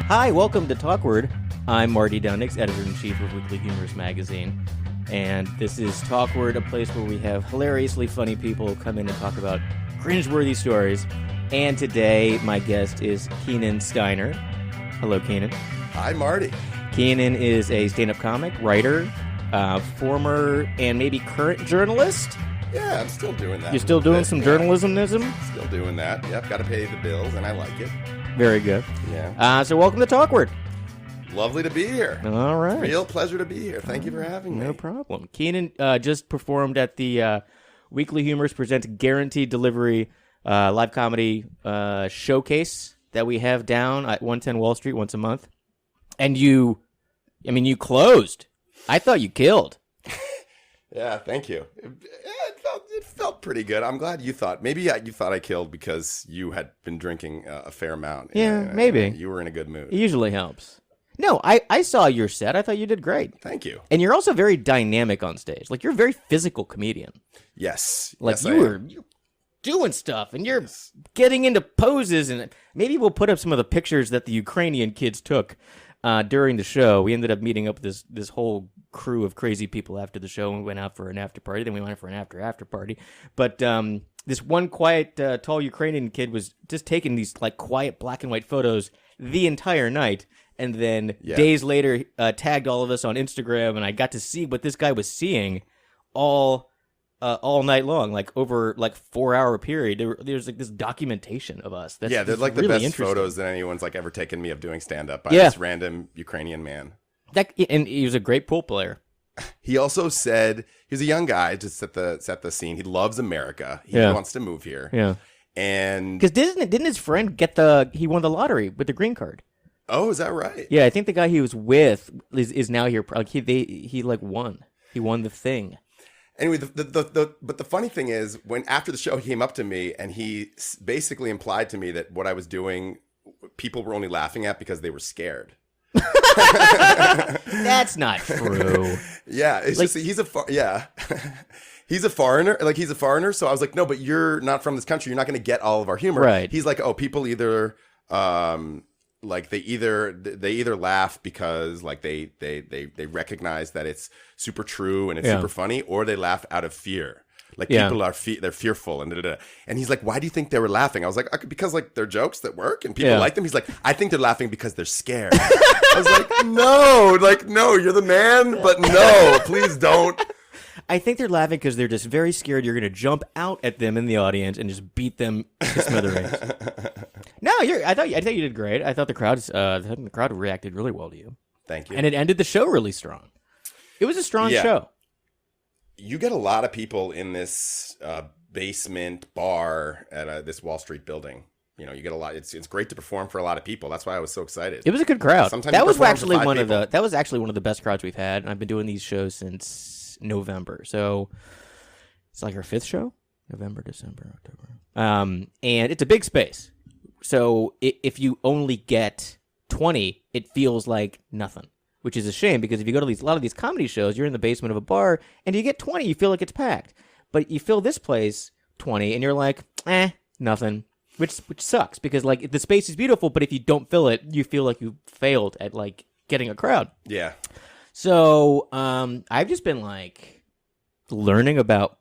Hi, welcome to Talkward. I'm Marty Dunnix, editor-in-chief of Weekly Humorous Magazine. And this is Talkward, a place where we have hilariously funny people come in and talk about cringeworthy stories. And today, my guest is Keenan Stiener. Hello, Keenan. Hi, Marty. Keenan is a stand-up comic, writer, former and maybe current journalist. Yeah, I'm still doing that. You're still doing some journalismism? Still doing that. Yep, got to pay the bills, and I like it. Very good. Yeah. So welcome to Talkward. Lovely to be here. All right. Real pleasure to be here. Thank you for having me. No problem. Keenan just performed at the Weekly Humorous Presents Guaranteed Delivery live comedy showcase that we have down at 110 Wall Street once a month. And you closed. I thought you killed. Yeah, thank you. It felt pretty good. I'm glad you thought. Maybe you thought I killed because you had been drinking a fair amount. Yeah, maybe. You were in a good mood. It usually helps. No, I saw your set. I thought you did great. Thank you. And you're also very dynamic on stage. Like, you're a very physical comedian. Yes. Like, yes, you're doing stuff, and you're getting into poses, and maybe we'll put up some of the pictures that the Ukrainian kids took during the show. We ended up meeting up with this whole crew of crazy people after the show, and we went out for an after party. Then we went out for an after party. But this one quiet, tall Ukrainian kid was just taking these like quiet black and white photos the entire night. And then days later, tagged all of us on Instagram, and I got to see what this guy was seeing all night long, like over like 4-hour period. There's like this documentation of us. That's they're like really the best photos that anyone's like ever taken me of doing stand up by this random Ukrainian man. And he was a great pool player. He also said he was a young guy to set the scene. He loves America. He wants to move here. Yeah, and because didn't his friend he won the lottery with the green card? Oh, is that right? Yeah, I think the guy he was with is now here. Like he won. He won the thing. Anyway, but the funny thing is, after the show, he came up to me and he basically implied to me that what I was doing, people were only laughing at because they were scared. That's not true. Yeah, it's like, just he's a foreigner. Like, he's a foreigner. So I was like, no, but you're not from this country. You're not going to get all of our humor. Right. He's like, oh, people either like they either laugh because like they recognize that it's super true and it's super funny, or they laugh out of fear. Like, people they're fearful and da-da-da. And he's like, why do you think they were laughing? I was like, because like they're jokes that work and people like them. He's like, I think they're laughing because they're scared. I was like, no, you're the man, but no, please don't. I think they're laughing because they're just very scared you're going to jump out at them in the audience and just beat them to smithereens. No, I thought you did great. I thought the crowd reacted really well to you. Thank you. And it ended the show really strong. It was a strong show. You get a lot of people in this basement bar at this Wall Street building. You know, you get a lot. It's great to perform for a lot of people. That's why I was so excited. It was a good crowd. Sometimes that was actually one of the best crowds we've had. And I've been doing these shows since November, so it's like our 5th show. November, December, October. And it's a big space. So if you only get 20, it feels like nothing, which is a shame, because if you go to a lot of these comedy shows, you're in the basement of a bar and you get 20, you feel like it's packed. But you fill this place 20 and you're like, nothing, which sucks, because like the space is beautiful, but if you don't fill it, you feel like you failed at like getting a crowd. Yeah. So I've just been like learning about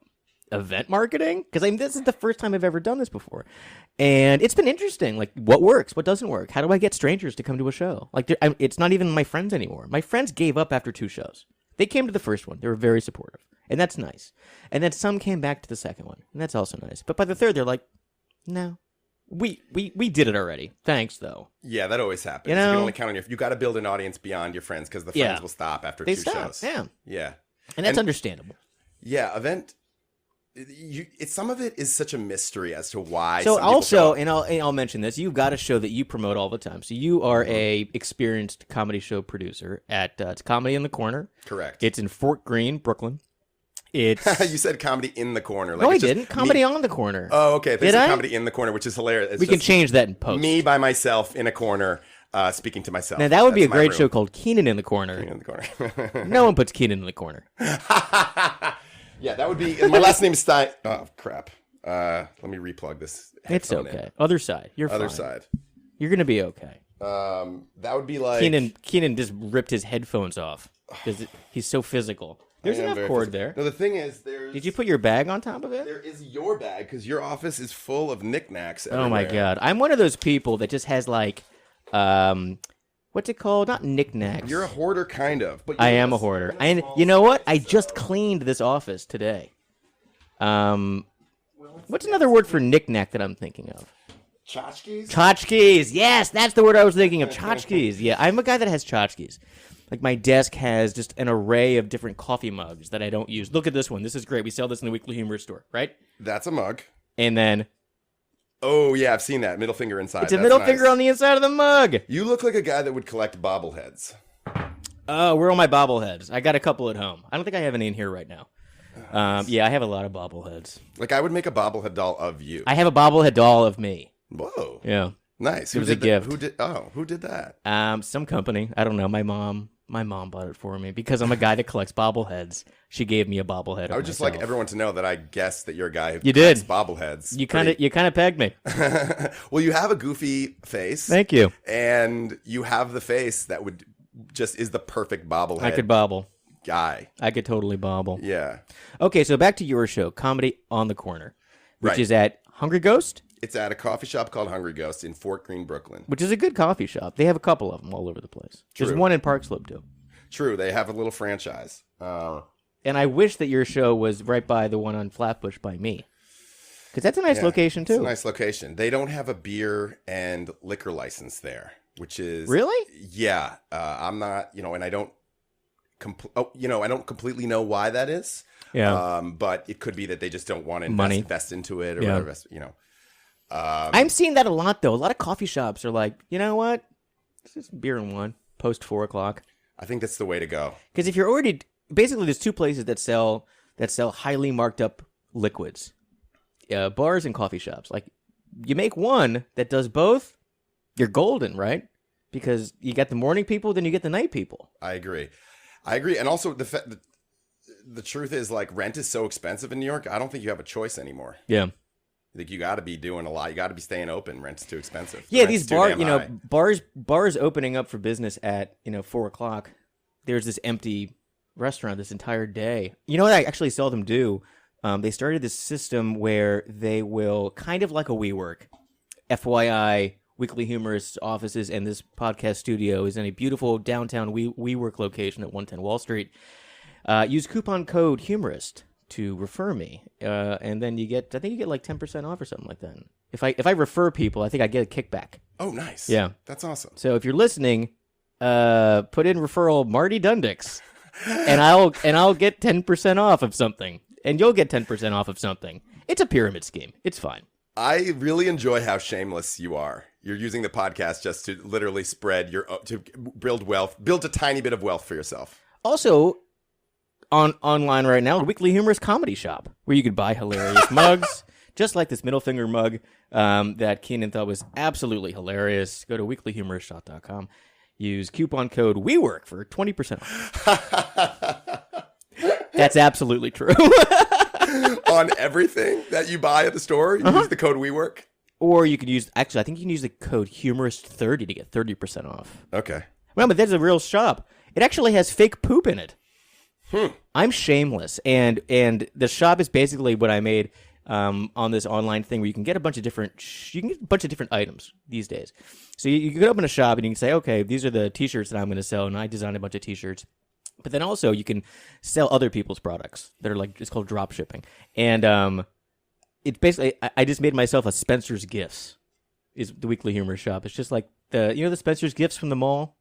event marketing, because this is the first time I've ever done this before, and it's been interesting. Like, what works, what doesn't work? How do I get strangers to come to a show? Like, it's not even my friends anymore. My friends gave up after 2 shows. They came to the first one. They were very supportive, and that's nice. And then some came back to the second one, and that's also nice. But by the third, they're like, no. We did it already. Thanks, though. Yeah, that always happens. You know? You can only count on you got to build an audience beyond your friends, because the friends will stop after 2 shows. Yeah. And that's understandable. Yeah, event. Some of it is such a mystery as to why. So also, and I'll mention this, you've got a show that you promote all the time. So you are a experienced comedy show producer at it's Comedy in the Corner. Correct. It's in Fort Greene, Brooklyn. It's you said Comedy in the Corner. Like, no, I didn't. Comedy on the Corner. Oh, okay. Did I? Comedy in the Corner, which is hilarious. We can change that in post. Me by myself in a corner, speaking to myself. Now that would be a great show called Keenan in the Corner. Keenan in the Corner. No one puts Keenan in the Corner. Yeah, that would be. My last name is Stein. Oh crap! Let me replug this. It's okay. Other side. You're fine. Other side. You're gonna be okay. That would be like Keenan just ripped his headphones off because he's so physical. There's enough cord there. No, the thing is, Did you put your bag on top of it? There is your bag because your office is full of knickknacks. Oh my god, I'm one of those people that just has like, what's it called? Not knickknacks. You're a hoarder, kind of. But I am a hoarder. And you know what? I just cleaned this office today. What's another word for knickknack that I'm thinking of? Tchotchkes? Tchotchkes. Yes, that's the word I was thinking of. Tchotchkes. Yeah, I'm a guy that has tchotchkes. Like my desk has just an array of different coffee mugs that I don't use. Look at this one. This is great. We sell this in the Weekly Humor store, right? That's a mug. And then... Oh, yeah, I've seen that. Middle finger inside. It's a middle finger on the inside of the mug. You look like a guy that would collect bobbleheads. Oh, where are my bobbleheads? I got a couple at home. I don't think I have any in here right now. Yeah, I have a lot of bobbleheads. Like, I would make a bobblehead doll of you. I have a bobblehead doll of me. Whoa. Yeah. Nice. It was a gift. Who did that? Some company. I don't know. My mom bought it for me because I'm a guy that collects bobbleheads. She gave me a bobblehead. I would just like everyone to know that I guessed that you're a guy who collects did bobbleheads. You kind of pegged me. Well, you have a goofy face. Thank you. And you have the face that would just is the perfect bobblehead. I could bobble. Guy. I could totally bobble. Yeah. Okay, so back to your show, Comedy on the Corner, which is at Hungry Ghost. It's at a coffee shop called Hungry Ghost in Fort Greene, Brooklyn. Which is a good coffee shop. They have a couple of them all over the place. True. There's one in Park Slope, too. True. They have a little franchise. And I wish that your show was right by the one on Flatbush by me. Because that's a nice location, too. It's a nice location. They don't have a beer and liquor license there, which is... Really? Yeah. I'm not, and I don't... I don't completely know why that is. Yeah. But it could be that they just don't want to invest into it or whatever, I'm seeing that a lot, though. A lot of coffee shops are like, you know what? It's just beer and wine post 4 o'clock. I think that's the way to go. Because if you're already basically, there's two places that sell highly marked up liquids, bars and coffee shops. Like you make one that does both, you're golden, right? Because you got the morning people, then you get the night people. I agree, and also the truth is, like, rent is so expensive in New York. I don't think you have a choice anymore. Yeah. Like, you got to be doing a lot. You got to be staying open. Rent's too expensive. Yeah, these bars opening up for business at 4 o'clock. There's this empty restaurant this entire day. You know what I actually saw them do? They started this system where they will, kind of like a WeWork, FYI, Weekly Humorist's offices and this podcast studio is in a beautiful downtown WeWork location at 110 Wall Street. Use coupon code Humorist to refer me, and then I think you get like 10% off or something like that. If I refer people, I think I get a kickback. Oh, nice. Yeah, that's awesome. So if you're listening, put in referral Marty Dundix, and I'll get 10% off of something, and you'll get 10% off of something. It's a pyramid scheme. It's fine. I really enjoy how shameless you are. You're using the podcast just to literally to build a tiny bit of wealth for yourself. Also, online right now, Weekly Humorist Comedy Shop, where you could buy hilarious mugs, just like this middle finger mug that Keenan thought was absolutely hilarious. Go to weeklyhumoristshop.com. Use coupon code WeWork for 20% off. That's absolutely true. On everything that you buy at the store, you use the code WeWork? Or you could use, I think you can use the code Humorist30 to get 30% off. Okay. Well, but that's a real shop. It actually has fake poop in it. I'm shameless, and the shop is basically what I made on this online thing where you can get a bunch of different items these days. So you can open a shop and you can say, okay, these are the T-shirts that I'm going to sell, and I designed a bunch of T-shirts. But then also you can sell other people's products that are it's called drop shipping, and it's basically I just made myself a Spencer's Gifts is the Weekly Humor shop. It's just like the Spencer's Gifts from the mall.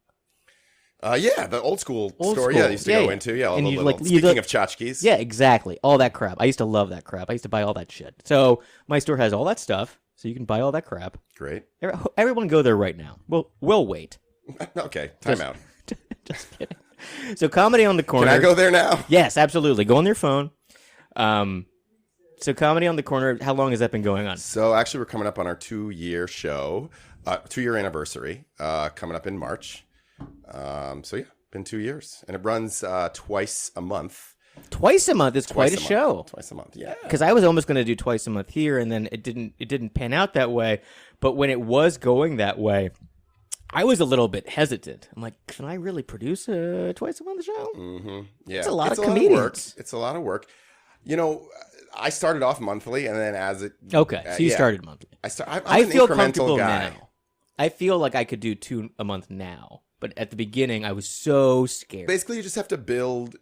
Yeah, the old school store. Yeah, I used to go into. Yeah, and speaking of tchotchkes. Yeah, exactly. All that crap. I used to love that crap. I used to buy all that shit. So my store has all that stuff, so you can buy all that crap. Great. Everyone go there right now. We'll wait. Okay, time out. Just kidding. So Comedy on the Corner. Can I go there now? Yes, absolutely. Go on your phone. So Comedy on the Corner, how long has that been going on? So actually we're coming up on our 2-year show, 2-year anniversary, coming up in March. So yeah, been 2 years, and it runs twice a month. Twice a month is quite a show. Twice a month, yeah. Because I was almost going to do twice a month here, and then it didn't pan out that way. But when it was going that way, I was a little bit hesitant. I'm like, can I really produce a twice a month show? Mm-hmm. Yeah, it's a lot of comedians. It's a lot of work. You know, I started off monthly, and then as it so you started monthly. I feel comfortable now. I feel like I could do 2 a month now, but at the beginning, I was so scared. Basically, you just have to build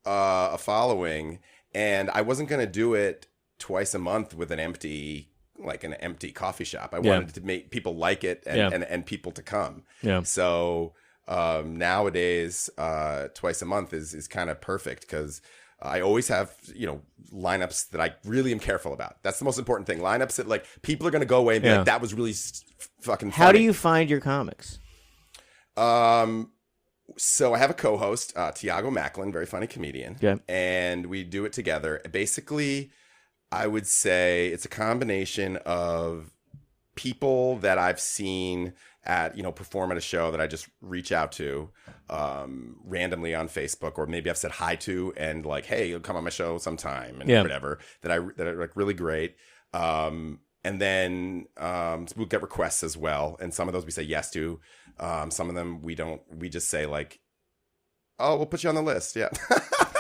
a following, and I wasn't going to do it twice a month with an empty coffee shop. I wanted to make people like it and people to come. Yeah. So nowadays, twice a month is kind of perfect because I always have, lineups that I really am careful about. That's the most important thing. Lineups that like people are going to go away and be like, that was really fucking funny. How do you find your comics? So I have a co-host, Tiago Macklin, very funny comedian. Okay. And we do it together. Basically, I would say it's a combination of people that I've seen perform at a show that I just reach out to randomly on Facebook, or maybe I've said hi to and like, hey, you'll come on my show sometime and whatever that are like really great. And then we'll get requests as well. And some of those we say yes to. Some of them we don't. We just say like, oh, we'll put you on the list. Yeah.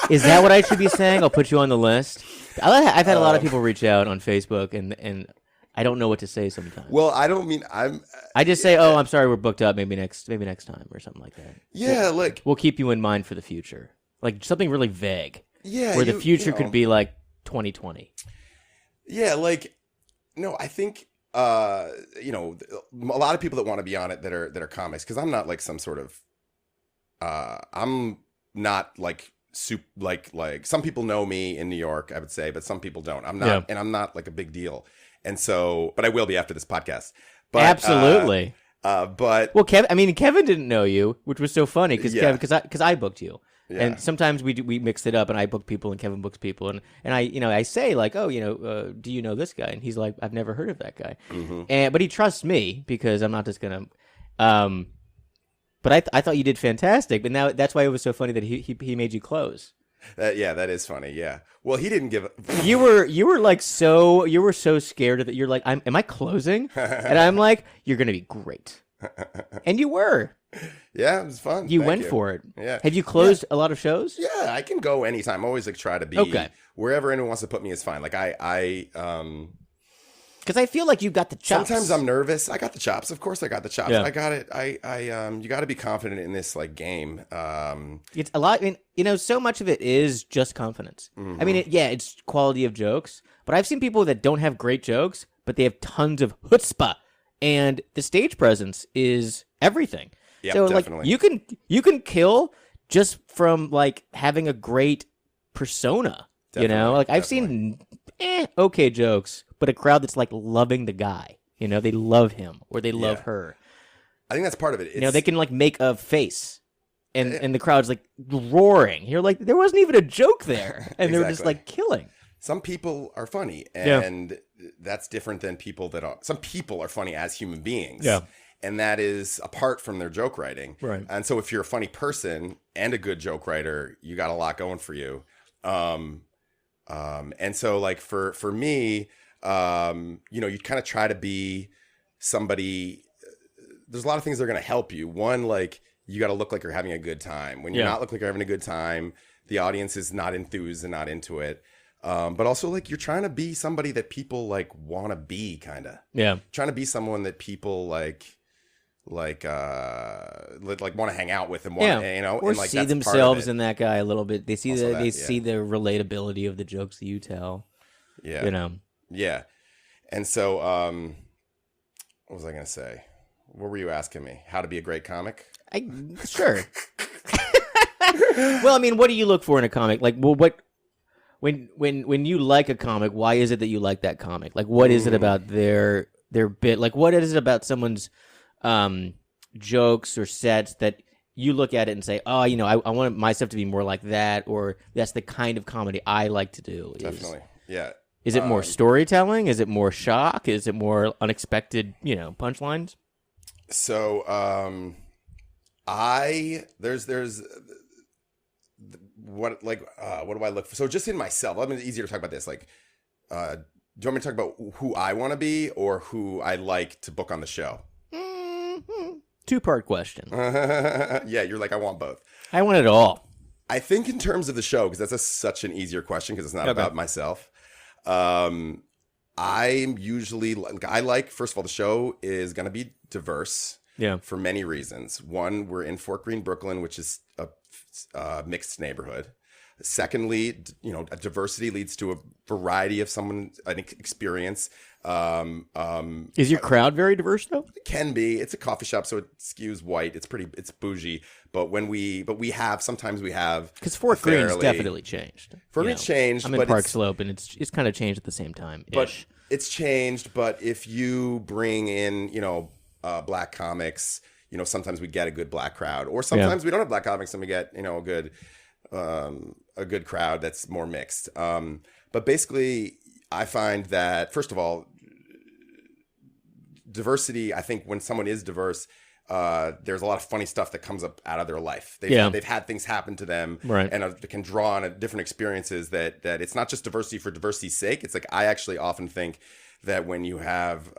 Is that what I should be saying? I'll put you on the list. I've had a lot of people reach out on Facebook, and I don't know what to say sometimes. Well, I don't mean I just say, oh, I'm sorry, we're booked up. Maybe next time or something like that. Yeah, we'll keep you in mind for the future, like something really vague. Yeah, where the future could be like 2020. Yeah, no, I think a lot of people that want to be on it that are comics, because I'm not like some sort of I'm not like like some people know me in New York, I would say, but some people don't. I'm not, and I'm not like a big deal. And so, but I will be after this podcast. But absolutely. But Kevin didn't know you, which was so funny because I booked you. Yeah. And sometimes we mix it up, and I book people and Kevin books people, and I say like, oh, do you know this guy? And he's like, I've never heard of that guy. Mm-hmm. But he trusts me because I'm not just gonna. But I thought you did fantastic. But now that's why it was so funny that he made you close. That is funny. Yeah. Well, he didn't give. You were so scared of it. You're like, am I closing? And I'm like, you're gonna be great. And you were. Yeah, it was fun. You went for it. Yeah. Have you closed a lot of shows? Yeah, I can go anytime. I always like try to be wherever anyone wants to put me is fine. Like because I feel like you got the chops. Sometimes I'm nervous. I got the chops. Of course I got the chops. Yeah. I got it. You got to be confident in this like game. It's a lot. I mean, so much of it is just confidence. Mm-hmm. I mean, it's quality of jokes. But I've seen people that don't have great jokes, but they have tons of chutzpah, and the stage presence is everything. Yeah, so definitely. like you can kill just from like having a great persona. Definitely, I've seen okay jokes, but a crowd that's like loving the guy. They love him or they love her. I think that's part of it. They can like make a face, and the crowd's like roaring. You're like, there wasn't even a joke there, and they were just like killing. Some people are funny, and that's different than people that are. Some people are funny as human beings. Yeah. And that is apart from their joke writing. Right. And so if you're a funny person and a good joke writer, you got a lot going for you. And so like for me, you kind of try to be somebody. There's a lot of things that are going to help you. One, like you got to look like you're having a good time. When you're not looking like you're having a good time, the audience is not enthused and not into it. But also like you're trying to be somebody that people like want to be, kind of. Yeah. Trying to be someone that people like want to hang out with and want or and like see themselves in that guy a little bit. They see see the relatability of the jokes that you tell. Yeah. Yeah. And so what was I going to say? What were you asking me? How to be a great comic? Sure. Well, I mean, what do you look for in a comic? Like, well, what when you like a comic, why is it that you like that comic? Like, what is it about their bit? Like, what is it about someone's jokes or sets that you look at it and say, oh, I want my stuff to be more like that, or that's the kind of comedy I like to do. Definitely. Yeah. Is it more storytelling? Is it more shock? Is it more unexpected, punchlines? So, there's what do I look for? So just in myself, I mean, it's easier to talk about this. Like, do you want me to talk about who I want to be or who I like to book on the show? Two-part question. Yeah, you're like, I want both. I want it all. I think in terms of the show, because that's such an easier question because it's not about myself. I'm usually first of all, the show is going to be diverse. Yeah. For many reasons. One, we're in Fort Greene, Brooklyn, which is a mixed neighborhood. Secondly, diversity leads to a variety of an experience. Is your crowd very diverse though? It can be. It's a coffee shop, so it skews white. It's bougie. But sometimes we have because Fort Greene's definitely changed. Fort Greene's changed. I'm in Park Slope, and it's kind of changed at the same time. But it's changed. But if you bring in, black comics, sometimes we get a good black crowd, or sometimes we don't have black comics and we get, a good crowd that's more mixed. But basically, I find that, first of all, diversity, I think when someone is diverse, there's a lot of funny stuff that comes up out of their life. They've had things happen to them, right, and they can draw on different experiences that it's not just diversity for diversity's sake. It's like, I actually often think that when you have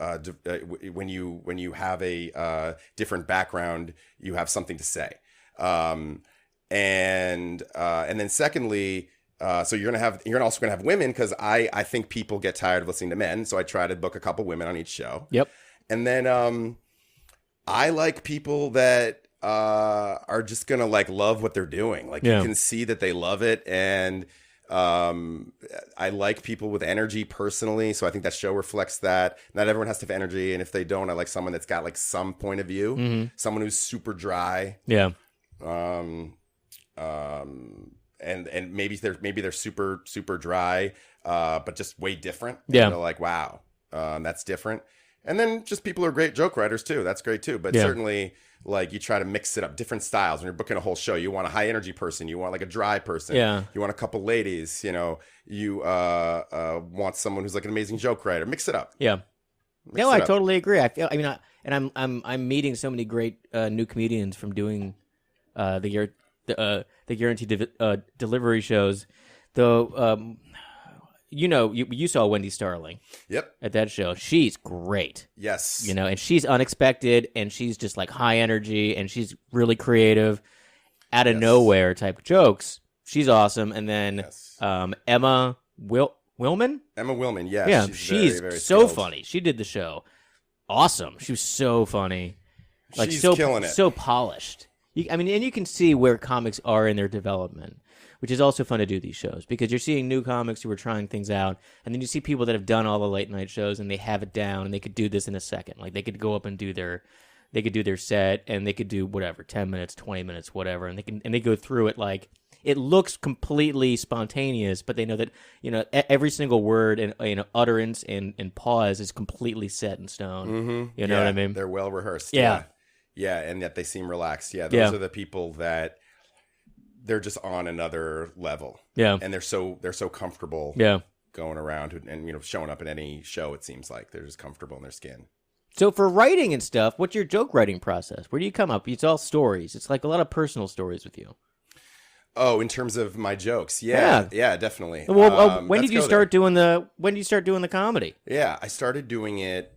when you have a different background, you have something to say. And then secondly, so you're also gonna have women, because I think people get tired of listening to men, so I try to book a couple women on each show. Yep. And then I like people that are just gonna love what they're doing. You can see that they love it, and I like people with energy personally, so I think that show reflects that. Not everyone has to have energy, and if they don't, I like someone that's got some point of view, someone who's super dry. Yeah. And maybe they're super dry, but just way different. Yeah. Wow, that's different. And then just people who are great joke writers too. That's great too. But certainly, you try to mix it up, different styles. When you're booking a whole show, you want a high energy person. You want a dry person. Yeah. You want a couple ladies. You want someone who's an amazing joke writer. Mix it up. Yeah. I totally agree. I'm meeting so many great new comedians from doing the guaranteed delivery shows. Though, you saw Wendy Starling. Yep. At that show. She's great. Yes. And she's unexpected, and she's just high energy, and she's really creative, out of nowhere type jokes. She's awesome. And then Emma Willman? Emma Willman, yes. Yeah, she's very, very so skilled. funny. She did the show. Awesome. She was so funny. She's killing it. So polished. And you can see where comics are in their development, which is also fun to do these shows, because you're seeing new comics who are trying things out, and then you see people that have done all the late night shows and they have it down and they could do this in a second. They could go up and do their set, and they could do whatever, 10 minutes, 20 minutes, whatever, and they go through it it looks completely spontaneous, but they know that every single word and utterance and pause is completely set in stone. Mm-hmm. You know what I mean? They're well rehearsed. Yeah. Yeah, and yet they seem relaxed. Yeah, those are the people that they're just on another level. Yeah, and they're so comfortable. Yeah, going around and showing up in any show. It seems like they're just comfortable in their skin. So for writing and stuff, what's your joke writing process? Where do you come up? It's all stories. It's a lot of personal stories with you. Oh, in terms of my jokes, yeah, definitely. Well, when did you start doing the comedy? Yeah, I started doing it.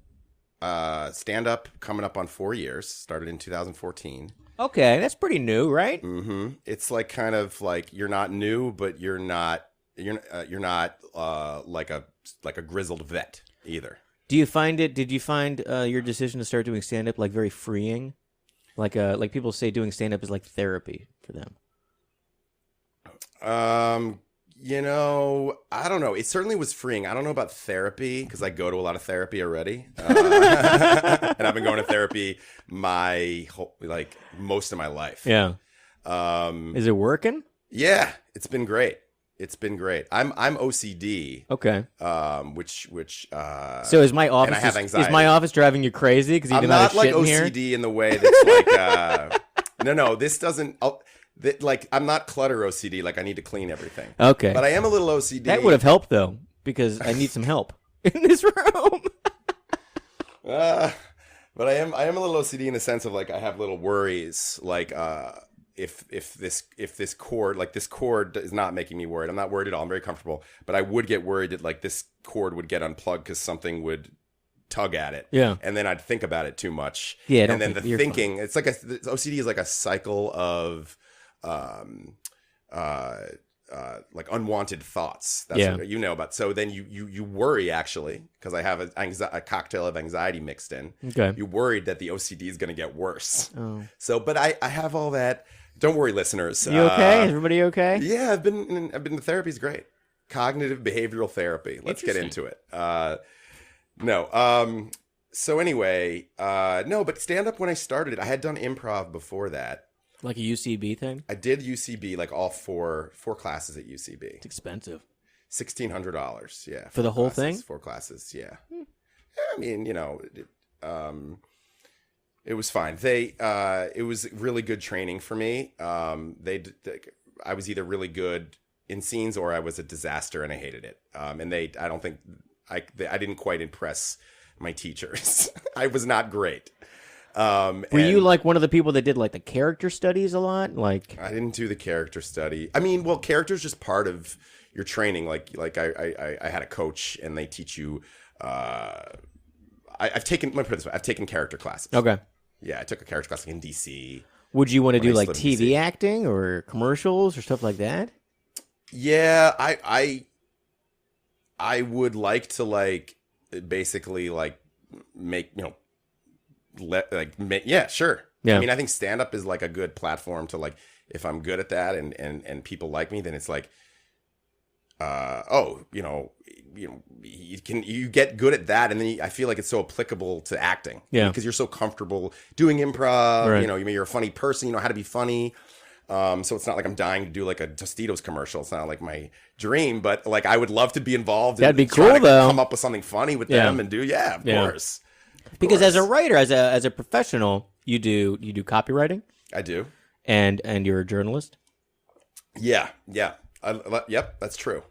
Stand-up coming up on 4 years. Started in 2014. Okay, that's pretty new, right? Mm-hmm. It's kind of you're not new, but you're not like a grizzled vet either. Did you find your decision to start doing stand-up very freeing? Like people say doing stand-up is like therapy for them. I don't know. It certainly was freeing. I don't know about therapy because I go to a lot of therapy already, and I've been going to therapy most of my life. Yeah. Is it working? Yeah, it's been great. I'm OCD. Okay. Which. So is my office? And I have anxiety. Is my office driving you crazy? Because I'm not like OCD in the way that's no. This doesn't. I'm not clutter OCD. I need to clean everything. Okay. But I am a little OCD. That would have helped though, because I need some help in this room. But I am a little OCD in the sense of I have little worries if this cord is not making me worried. I'm not worried at all. I'm very comfortable. But I would get worried that this cord would get unplugged because something would tug at it. Yeah. And then I'd think about it too much. Yeah. And then the thinking, it's like OCD is like a cycle of, like unwanted thoughts. That's what you know about. So then you worry, actually, because I have a cocktail of anxiety mixed in. Okay. You worried that the OCD is going to get worse. Oh. So, but I have all that. Don't worry, listeners. You okay? Everybody okay? Yeah, I've been to therapy. Is great. Cognitive behavioral therapy. Let's get into it. No. So anyway, no, but stand up when I started it, I had done improv before that. Like a UCB thing? I did UCB, like all four classes at UCB. It's expensive. $1,600, yeah. For the whole classes, thing? 4 classes, yeah. I mean, you know, it was fine. It was really good training for me. I was either really good in scenes or I was a disaster and I hated it. And I don't think I didn't quite impress my teachers. I was not great. Were you like one of the people that did like the character studies a lot? Like I didn't do the character study. I mean, well, character is just part of your training. Like I had a coach and they teach you. I've taken. Let me put it this way. I've taken character classes. Okay. Yeah, I took a character class in DC. Would you want to do like TV acting or commercials or stuff like that? Yeah, I would like to like basically like make yeah, sure. Yeah. I mean, I think stand up is like a good platform to like, if I'm good at that and people like me, then it's like, you get good at that. And then I feel like it's so applicable to acting. Yeah. Because you're so comfortable doing improv, right. You're a funny person, you know how to be funny. So it's not like I'm dying to do like a Tostitos commercial. It's not like my dream, but like I would love to be involved. That'd be trying cool to though. Come up with something funny with them and do, of course. Because as a writer, as a professional, you do copywriting. I do, and you're a journalist. Yeah. Yep, that's true.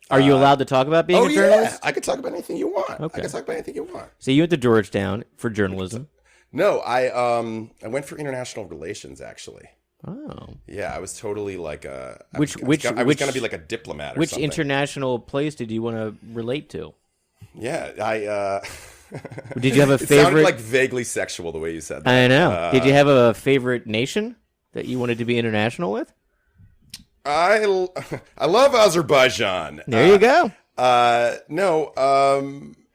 Are you allowed to talk about being a journalist? Yeah. I could talk about anything you want. Okay. I can talk about anything you want. So you went to Georgetown for journalism. No, I went for international relations actually. Oh. Yeah, I was totally like a. I was going to be like a diplomat. Or which something. International place did you want to relate to? Yeah, I. Did you have a favorite? It sounded like vaguely sexual the way you said that. I know. Did you have a favorite nation that you wanted to be international with? I love Azerbaijan. There you go. No.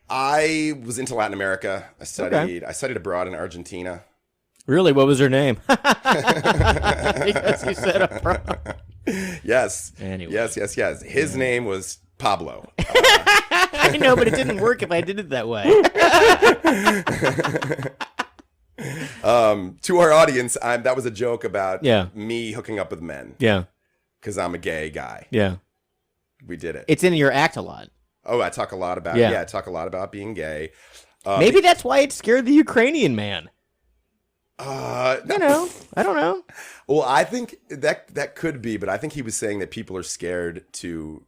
I was into Latin America. I studied abroad in Argentina. Really? What was her name? Because you said abroad. Yes. Anyway. Yes. His name was Pablo. I know, but it didn't work if I did it that way. To our audience, that was a joke about me hooking up with men. Yeah. Because I'm a gay guy. Yeah. We did it. It's in your act a lot. Oh, I talk a lot about I talk a lot about being gay. Maybe that's why it scared the Ukrainian man. No. I don't know. Well, I think that could be, but I think he was saying that people are scared to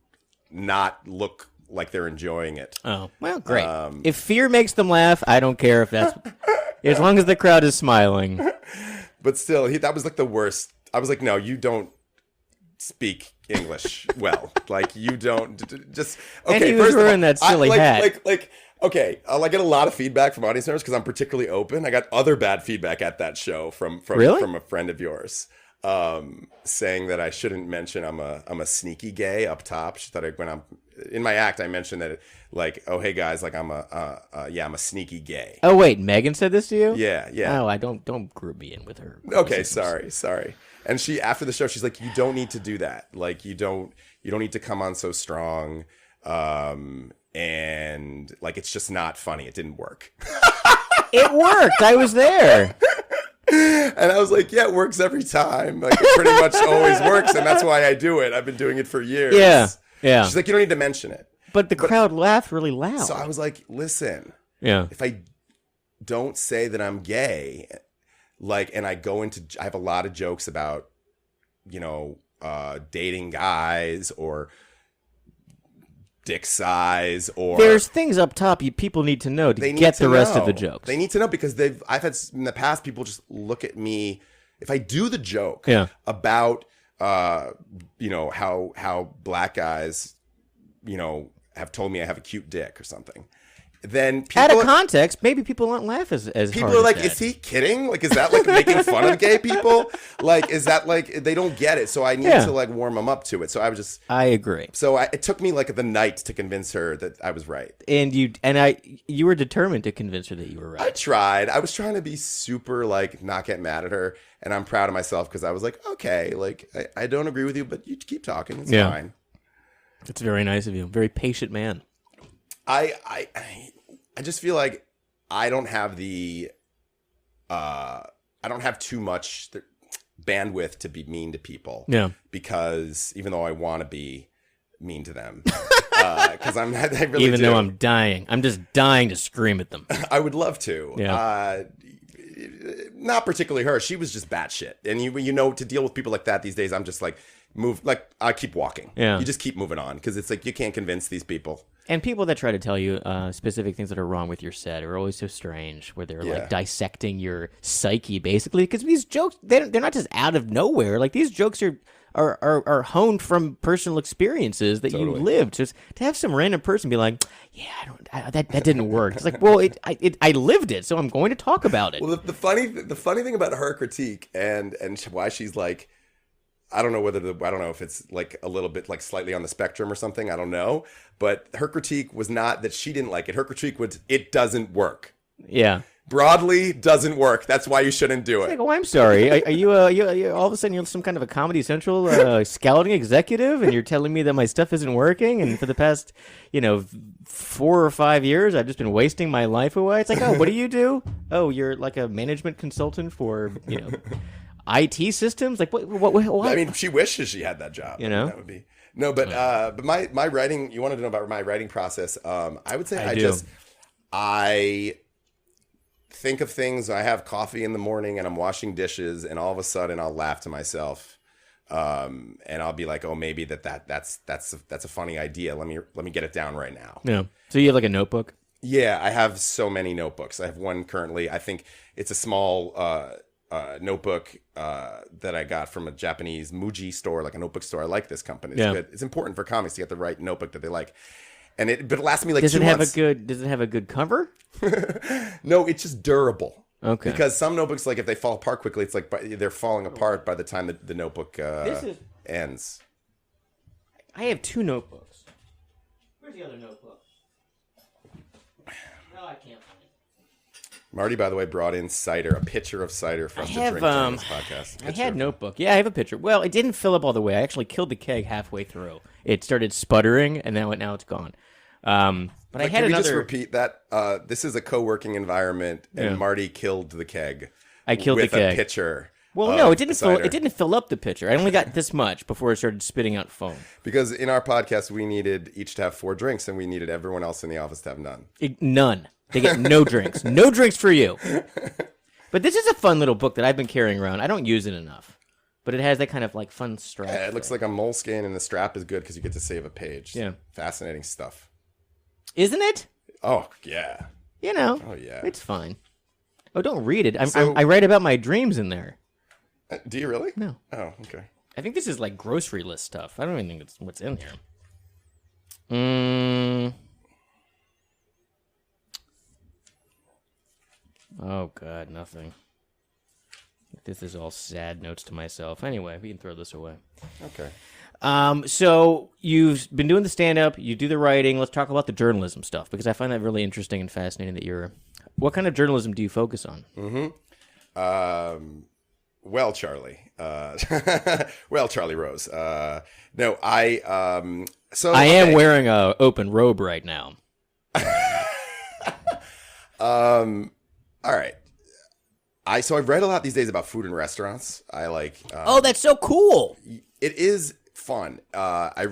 not look like they're enjoying it. Oh, well, great. If fear makes them laugh, I don't care if that's as long as the crowd is smiling. But still, that was like the worst. I was like, no, you don't speak English well. Like you don't just. Okay, and he was wearing that silly hat. Okay, I get a lot of feedback from audience members because I'm particularly open. I got other bad feedback at that show from a friend of yours, saying that I shouldn't mention I'm a sneaky gay up top. She thought when I'm in my act, I mentioned that oh hey guys, like I'm a sneaky gay. Oh wait, Megan said this to you? Yeah. Oh, I don't group me in with her. Okay, sorry. And she after the show, she's like, you don't need to do that. Like you don't need to come on so strong. And like it's just not funny. It didn't work. It worked. I was there. And I was like, yeah, it works every time. Like it pretty much always works, and that's why I do it. I've been doing it for years. Yeah. She's like, you don't need to mention it. But the crowd laughed really loud. So I was like, listen. Yeah. If I don't say that I'm gay, and I have a lot of jokes about, dating guys or dick size or there's things up top people need to know to get the rest of the jokes. They need to know because I've had in the past people just look at me if I do the joke about how black guys have told me I have a cute dick or something. then out people of context, maybe people won't laugh as people hard are like, as that. is he kidding? Like, is that like making fun of gay people? Like, is that like they don't get it? So I need to like warm them up to it. So I agree. So it took me like the night to convince her that I was right. And you were determined to convince her that you were right. I tried. I was trying to be super like not get mad at her, and I'm proud of myself because I was like, okay, like I don't agree with you, but you keep talking. It's fine. It's very nice of you. Very patient man. I just feel like I don't have too much bandwidth to be mean to people. Yeah. Because even though I want to be mean to them, because I really even do. though I'm just dying to scream at them. I would love to. Yeah. Not particularly her. She was just batshit. And you know, to deal with people like that these days, I'm just like I keep walking. Yeah. You just keep moving on because it's like you can't convince these people. And people that try to tell you specific things that are wrong with your set are always so strange, where they're like dissecting your psyche, basically. Because these jokes, they're not just out of nowhere. Like these jokes are honed from personal experiences that you lived. Just to have some random person be like, "Yeah, that didn't work." It's like, well, I lived it, so I'm going to talk about it. Well, the funny thing about her critique and why she's like, I don't know if it's like a little bit like slightly on the spectrum or something. I don't know. But her critique was not that she didn't like it. Her critique was it doesn't work. Yeah. Broadly doesn't work. That's why you shouldn't do it. Like, oh, I'm sorry. Are you all of a sudden you're some kind of a Comedy Central scouting executive, and you're telling me that my stuff isn't working, and for the past 4 or 5 years I've just been wasting my life away? It's like, oh, what do you do? Oh, you're like a management consultant for IT systems? Like what? I mean, she wishes she had that job. That would be no, but my writing. You wanted to know about my writing process? I would say I think of things. I have coffee in the morning and I'm washing dishes, and all of a sudden I'll laugh to myself, and I'll be like, oh, maybe that's a funny idea. Let me get it down right now. Yeah. So you have like a notebook? Yeah, I have so many notebooks. I have one currently. I think it's a small notebook that I got from a Japanese Muji store, like a notebook store. I like this company. It's good. It's important for comics to get the right notebook that they like. But it lasts me like 2 months. Does it have a good cover? No, it's just durable. Okay. Because some notebooks, like if they fall apart quickly, it's like they're falling apart by the time the notebook ends. I have 2 notebooks. Where's the other notebook? No, I can't find it. Marty, by the way, brought in cider, a pitcher of cider for us to drink during this podcast. I had notebook. Yeah, I have a pitcher. Well, it didn't fill up all the way. I actually killed the keg halfway through. It started sputtering, and now it's gone. But I had can we another. just repeat that? This is a co-working environment, and Marty killed the keg. I killed the keg with a pitcher. Well, no, it didn't fill. It didn't fill up the pitcher. I only got this much before it started spitting out foam. Because in our podcast, we needed each to have 4 drinks, and we needed everyone else in the office to have none. None. They get no drinks. No drinks for you. But this is a fun little book that I've been carrying around. I don't use it enough. But it has that kind of like fun strap. Yeah, it looks like a moleskin, and the strap is good because you get to save a page. Yeah. Fascinating stuff. Isn't it? Oh, yeah. Oh, yeah. It's fine. Oh, don't read it. I write about my dreams in there. Do you really? No. Oh, okay. I think this is like grocery list stuff. I don't even think it's what's in here. Oh, God, nothing. This is all sad notes to myself. Anyway, we can throw this away. Okay. So you've been doing the stand-up, you do the writing. Let's talk about the journalism stuff, because I find that really interesting and fascinating that you're... What kind of journalism do you focus on? Well, Charlie. Well, Charlie Rose. No, I... So I am wearing a open robe right now. All right. I've read a lot these days about food and restaurants. I like. Oh, that's so cool! It is fun. I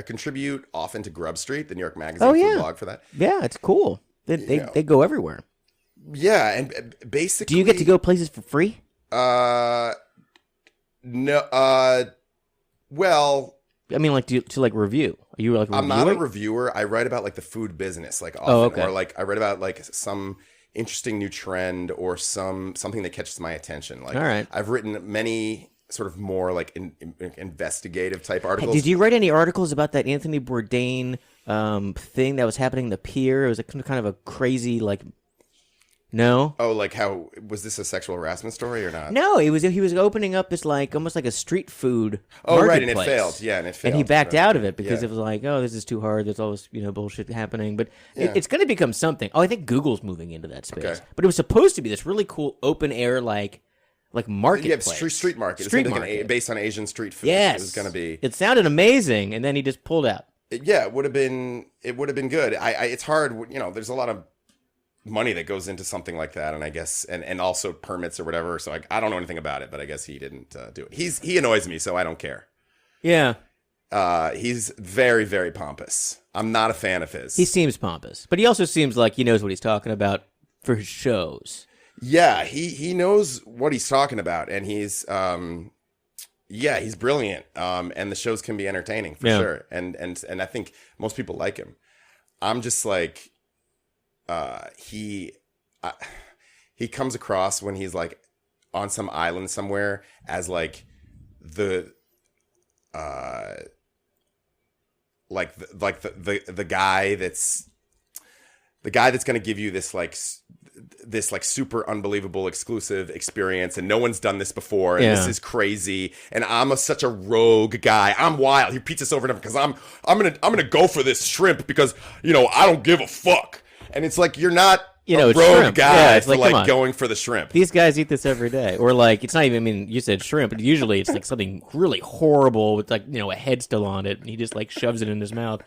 contribute often to Grub Street, the New York Magazine food blog for that. Yeah, it's cool. They go everywhere. Yeah, and basically, do you get to go places for free? No. Well, I mean, like to like review. Are you like? I'm not a reviewer. I write about like the food business, like often, or like I read about like some interesting new trend or something that catches my attention. Like, all right. I've written many sort of more like investigative type articles. Did you write any articles about that Anthony Bourdain thing that was happening in the pier. It was kind of a crazy like. No. Oh, like how was this a sexual harassment story or not? No, he was opening up this like almost like a street food. Oh, right, and it marketplace. failed. Yeah, and it failed. And he backed right. out of it because Yeah. it was like, oh, this is too hard. There's all this bullshit happening. But Yeah. it's going to become something. Oh, I think Google's moving into that space. Okay. But it was supposed to be this really cool open air like marketplace. Yeah, street market. Street it's market. Based on Asian street food. Yes, It was going to be. It sounded amazing, and then he just pulled out. Yeah, it would have been good. It's hard, there's a lot of money that goes into something like that, and I guess and also permits or whatever. So I don't know anything about it, but I guess he didn't do it. He annoys me, so I don't care. Yeah. He's very, very pompous. I'm not a fan of his. He seems pompous, but he also seems like he knows what he's talking about for his shows. Yeah, he knows what he's talking about, and he's he's brilliant. And the shows can be entertaining for sure. And I think most people like him. I'm just like he comes across when he's like on some island somewhere as like the guy that's going to give you this super unbelievable exclusive experience, and no one's done this before, and this is crazy, and I'm such a rogue guy. I'm wild. He repeats this over and over because I'm gonna go for this shrimp because I don't give a fuck. And it's like you're not a rogue shrimp. guy it's for like going for the shrimp. These guys eat this every day, or like it's not even. I mean, you said shrimp, but usually it's like something really horrible with like a head still on it, and he just like shoves it in his mouth.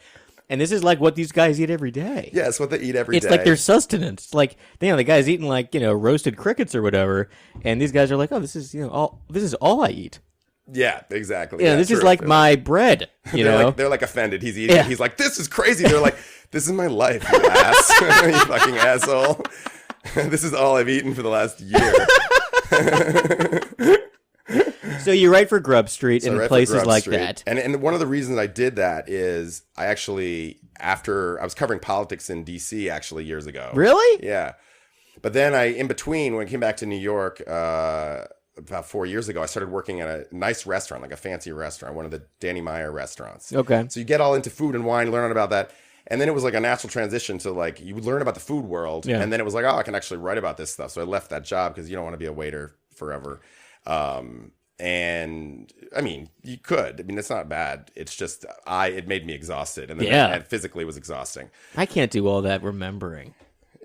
And this is like what these guys eat every day. Yeah, it's what they eat every day. It's like their sustenance. It's like the guy's eating like roasted crickets or whatever, and these guys are like, oh, this is all I eat. Yeah, exactly. Yeah, this is like my bread. They're like offended. He's eating. Yeah. He's like, this is crazy. They're like, this is my life, you ass, you fucking asshole. This is all I've eaten for the last year. So you write for Grub Street and places like that. And one of the reasons I did that is I actually, after I was covering politics in DC actually years ago. Really? Yeah. But then in between, when I came back to New York about 4 years ago, I started working at a nice restaurant, like a fancy restaurant, one of the Danny Meyer restaurants. Okay. So you get all into food and wine, learn about that. And then it was like a natural transition to like, you would learn about the food world. Yeah. And then it was like, oh, I can actually write about this stuff. So I left that job because you don't want to be a waiter forever. And I mean, you could. I mean, it's not bad. It's just it made me exhausted, and then and physically it was exhausting. I can't do all that remembering.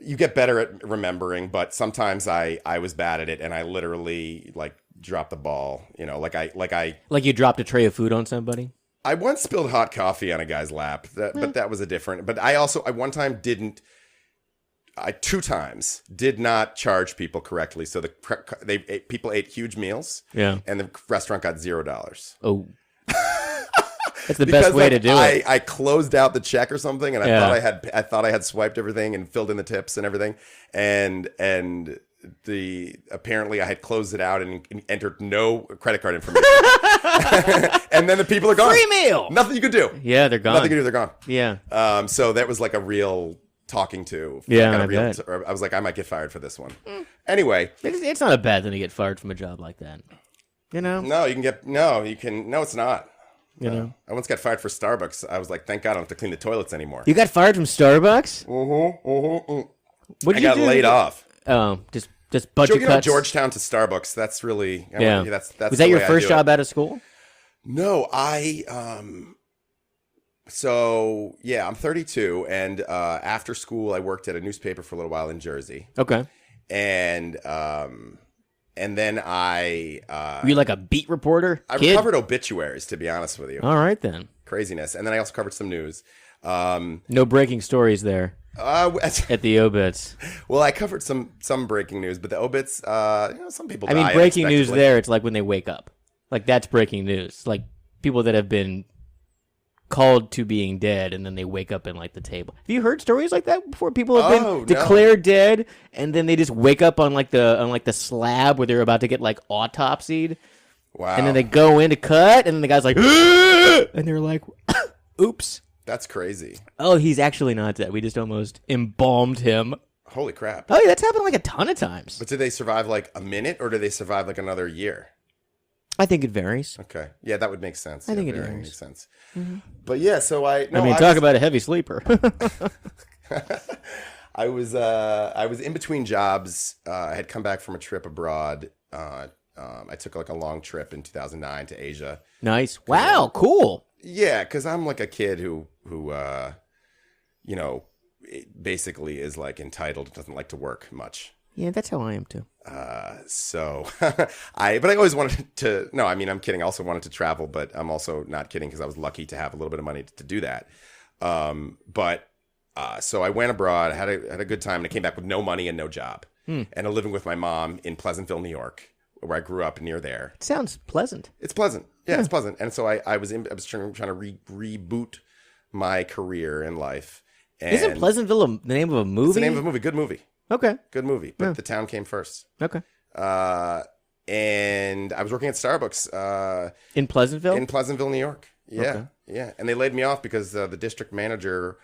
You get better at remembering, but sometimes I was bad at it, and I literally like dropped the ball. Like you dropped a tray of food on somebody. I once spilled hot coffee on a guy's lap, but that was a different. But I one time didn't. I 2 times did not charge people correctly, so people ate huge meals, and the restaurant got $0. Oh, that's the best way to do it. I closed out the check or something, and I thought I had swiped everything and filled in the tips and everything, and apparently I had closed it out and entered no credit card information, and then the people are gone. Free meal. Nothing you could do. Yeah, they're gone. Nothing you could do. They're gone. Yeah. So that was like a real. Talking to. Yeah, I was like, I might get fired for this one. Anyway. It's not a bad thing to get fired from a job like that. No, it's not. I once got fired for Starbucks. I was like, thank God I don't have to clean the toilets anymore. You got fired from Starbucks? What did you do? I got laid off. Oh, just budget cuts? Georgetown to Starbucks. That's really, that's was that your first job out of school? No, So, yeah, I'm 32, and after school, I worked at a newspaper for a little while in Jersey. Okay. And then were you like a beat reporter? I covered obituaries, to be honest with you. All right, then. Craziness. And then I also covered some news. No breaking stories there at the obits. Well, I covered some breaking news, but the obits, some people die. I mean, breaking news there, it's like when they wake up. Like, that's breaking news. Like, people that have been called to being dead, and then they wake up in like the table. Have you heard stories like that before? People have been declared dead, and then they just wake up on like the slab where they're about to get like autopsied. Wow! And then they go in to cut, and then the guy's like, and they're like, "Oops." That's crazy. Oh, he's actually not dead. We just almost embalmed him. Holy crap! Oh, yeah, that's happened like a ton of times. But did they survive like a minute, or did they survive like another year? I think it varies. Okay. Yeah, that would make sense. I think it varying varies. makes sense. But yeah, so talk about a heavy sleeper. I was in between jobs. I had come back from a trip abroad. I took like a long trip in 2009 to Asia. Nice. Wow, cool. Yeah, because I'm like a kid who basically is like entitled, doesn't like to work much. Yeah, that's how I am too. So but I always wanted to, no, I mean, I'm kidding. I also wanted to travel, but I'm also not kidding because I was lucky to have a little bit of money to do that. So I went abroad, had a good time, and I came back with no money and no job, and I'm living with my mom in Pleasantville, New York, where I grew up near there. It sounds pleasant. It's pleasant. Yeah, it's pleasant. And so I was trying to reboot my career in life. And isn't Pleasantville the name of a movie? It's the name of a movie. Good movie. Okay. Good movie. But the town came first. Okay. And I was working at Starbucks. In Pleasantville? In Pleasantville, New York. Yeah. Okay. Yeah. And they laid me off because the district manager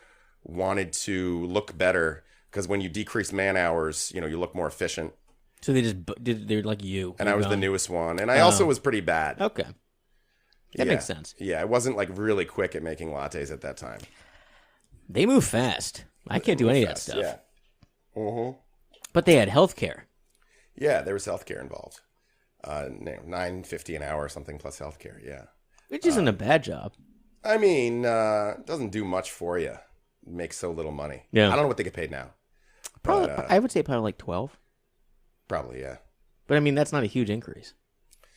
wanted to look better. Because when you decrease man hours, you look more efficient. So they're like you. And I was the newest one. And I also was pretty bad. Okay. That makes sense. Yeah. I wasn't like really quick at making lattes at that time. They move fast. I can't do any of that stuff. Yeah. Mm-hmm. But they had healthcare. Yeah, there was healthcare involved. $9.50 an hour or something plus healthcare. Yeah. Which isn't a bad job. I mean, it doesn't do much for you. It makes so little money. Yeah. I don't know what they get paid now. Probably, But, I would say probably like 12. Probably, yeah. But I mean, that's not a huge increase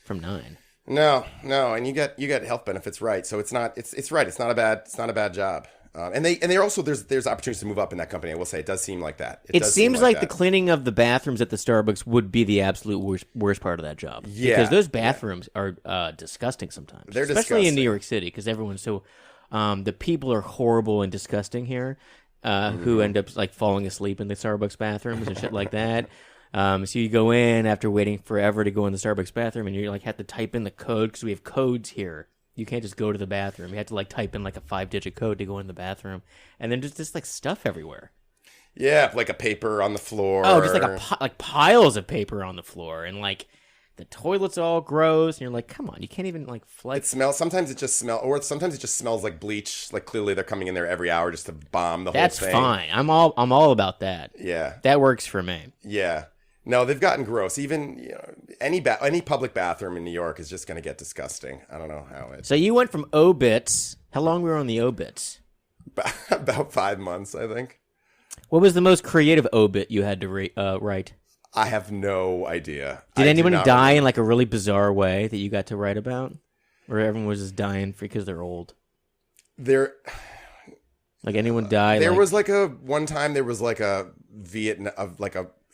from 9. No, and you get health benefits, right? So it's right. It's not a bad job. And they're also there's opportunities to move up in that company. I will say it does seem like that. It does seems seem like the that. cleaning of the bathrooms at the Starbucks would be the absolute worst part of that job. Yeah, because those bathrooms are disgusting sometimes. They're especially in disgusting. New York City because everyone's so the people are horrible and disgusting here. Who end up like falling asleep in the Starbucks bathrooms and shit like that. So you go in after waiting forever to go in the Starbucks bathroom, and you like have to type in the code because we have codes here. You can't just go to the bathroom. You have to like type in like a 5-digit code to go in the bathroom, and then just like stuff everywhere. Yeah, like a paper on the floor. Oh, just like piles of paper on the floor, and like the toilet's all gross, and you're like, come on, you can't even like flex. It smells. Sometimes it just smells like bleach. Like clearly they're coming in there every hour just to bomb the whole thing. That's fine. I'm all about that. Yeah, that works for me. Yeah. No, they've gotten gross. Even any public bathroom in New York is just going to get disgusting. I don't know how it. So you went from obits. How long were you on the obits? About 5 months, I think. What was the most creative obit you had to write? I have no idea. Did anyone die in like a really bizarre way that you got to write about, or everyone was just dying because they're old? Like anyone died? There was like one time there was like a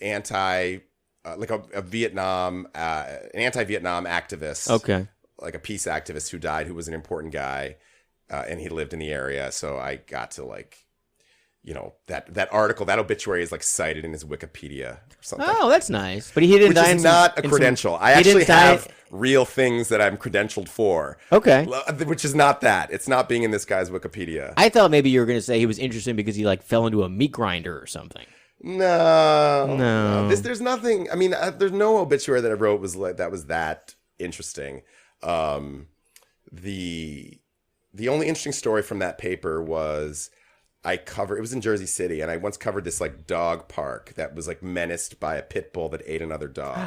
anti-Vietnam activist. Okay. Like a peace activist who died, who was an important guy, and he lived in the area. So I got to that article, that obituary is like cited in his Wikipedia or something. Oh, that's nice. But he didn't die. Which is not a credential. I actually have real things that I'm credentialed for. Okay. Which is not that. It's not being in this guy's Wikipedia. I thought maybe you were going to say he was interested because he like fell into a meat grinder or something. No. There's nothing. I mean, there's no obituary that I wrote was that interesting. The only interesting story from that paper was it was in Jersey City, and I once covered this like dog park that was like menaced by a pit bull that ate another dog.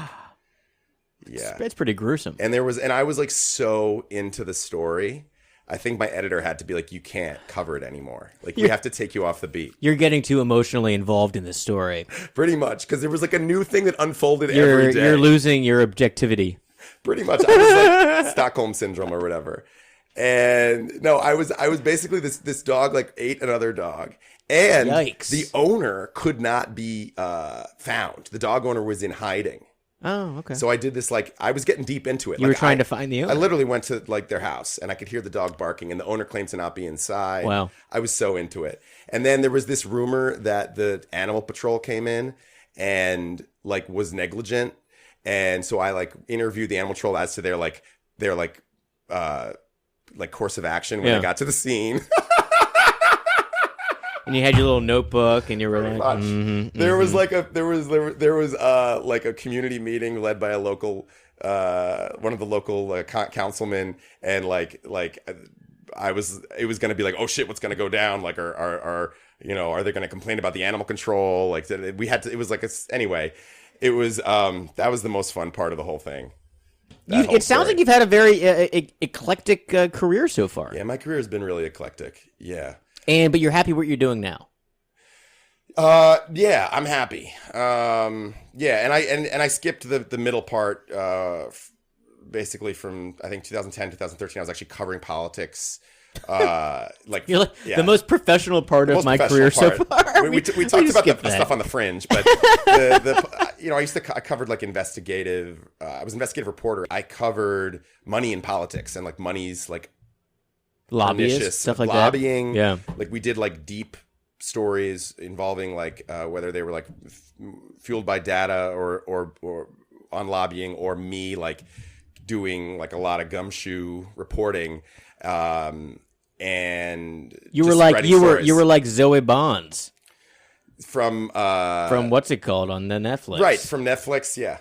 Yeah. That's pretty gruesome. And I was like so into the story. I think my editor had to be like, you can't cover it anymore. Like, we have to take you off the beat. You're getting too emotionally involved in this story. Pretty much, because there was like a new thing that unfolded every day. You're losing your objectivity. Pretty much. I was like Stockholm Syndrome or whatever. And no, I was basically this dog like ate another dog. And Yikes. The owner could not be found. The dog owner was in hiding. Oh, okay. So I did this, like, I was getting deep into it. You were trying to find the owner. I literally went to, like, their house, and I could hear the dog barking, and the owner claimed to not be inside. Wow. I was so into it. And then there was this rumor that the animal patrol came in and, like, was negligent. And so I, like, interviewed the animal patrol as to their course of action when I got to the scene. And you had your little notebook, and you were like, there was like a community meeting led by a local one of the local councilmen, and it was going to be like, oh shit, what's going to go down? Like, are they going to complain about the animal control? Like, it was like anyway. It was that was the most fun part of the whole thing. It sounds like you've had a very eclectic career so far. Yeah, my career has been really eclectic. Yeah. But you're happy what you're doing now. Yeah, I'm happy. Yeah, and I skipped the middle part. Basically, from I think 2010, 2013, I was actually covering politics. You're like the most professional part of my career so far. We talked about the stuff on the fringe, but I covered like investigative. I was an investigative reporter. I covered money in politics and like money's like lobbyists, stuff like lobbying. That. Yeah, like we did like deep stories involving like whether they were like fueled by data or on lobbying, or me like doing like a lot of gumshoe reporting. And you were like Zoe Bonds from what's it called on the Netflix? Right, from Netflix. Yeah.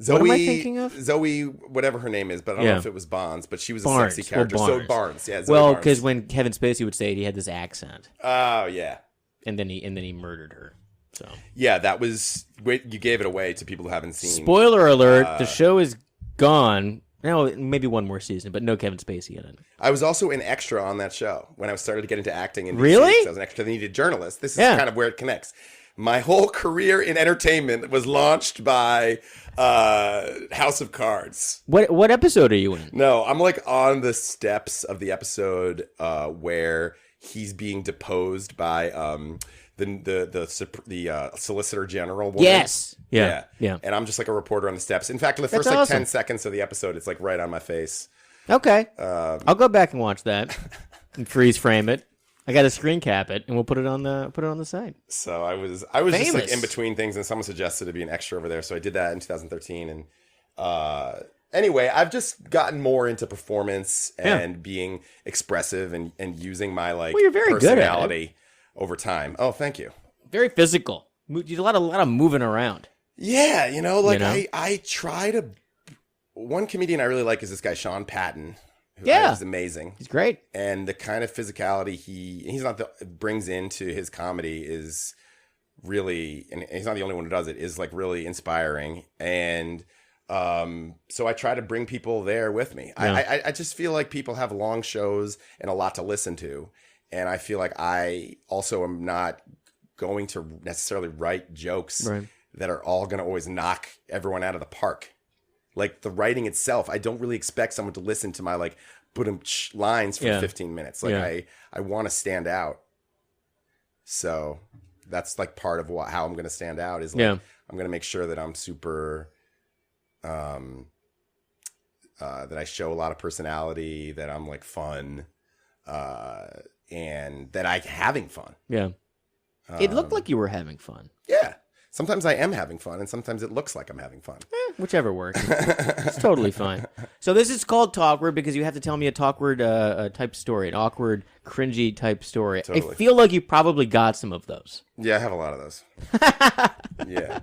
Zoe, what am I thinking of? Zoe, whatever her name is, but I don't know if it was Bonds, but she was a sexy character. Zoe Barnes. Yeah. Well, because when Kevin Spacey would say it, he had this accent. Oh yeah. And then he murdered her. So yeah, that was you gave it away to people who haven't seen. Spoiler alert: the show is gone. No, maybe one more season, but no Kevin Spacey in it. I was also an extra on that show when I started to get into acting. In DC, really? I was an extra. They needed journalists. This is kind of where it connects. My whole career in entertainment was launched by House of Cards. What episode are you in? No, I'm like on the steps of the episode where he's being deposed by the Solicitor General woman. Yes. Yeah. And I'm just like a reporter on the steps. In fact, the first That's awesome. 10 seconds of the episode, it's like right on my face. Okay. I'll go back and watch that and freeze frame it. I got to screen cap it, and we'll put it on the site. So I was just like in between things, and someone suggested to be an extra over there, so I did that in 2013. And anyway, I've just gotten more into performance and being expressive and using my you're very personality good at it. Over time. Oh, thank you. Very physical. You do a lot of moving around. Yeah, I try to. One comedian I really like is this guy Sean Patton. He's amazing. He's great. And the kind of physicality he's not brings into his comedy is really, and he's not the only one who does it, is like really inspiring. And so I try to bring people there with me. Yeah. I just feel like people have long shows and a lot to listen to. And I feel like I also am not going to necessarily write jokes that are all going to always knock everyone out of the park. Like the writing itself, I don't really expect someone to listen to my like lines for 15 minutes. Like I want to stand out. So that's like part of how I'm going to stand out is like I'm going to make sure that I'm super, that I show a lot of personality, that I'm like fun, and that I'm having fun. Yeah. It looked like you were having fun. Yeah. Sometimes I am having fun, and sometimes it looks like I'm having fun. Whichever works. It's totally fine. So this is called Talkward because you have to tell me a Talkward type story, an awkward, cringy type story. Totally. I feel like you probably got some of those. Yeah, I have a lot of those. Yeah.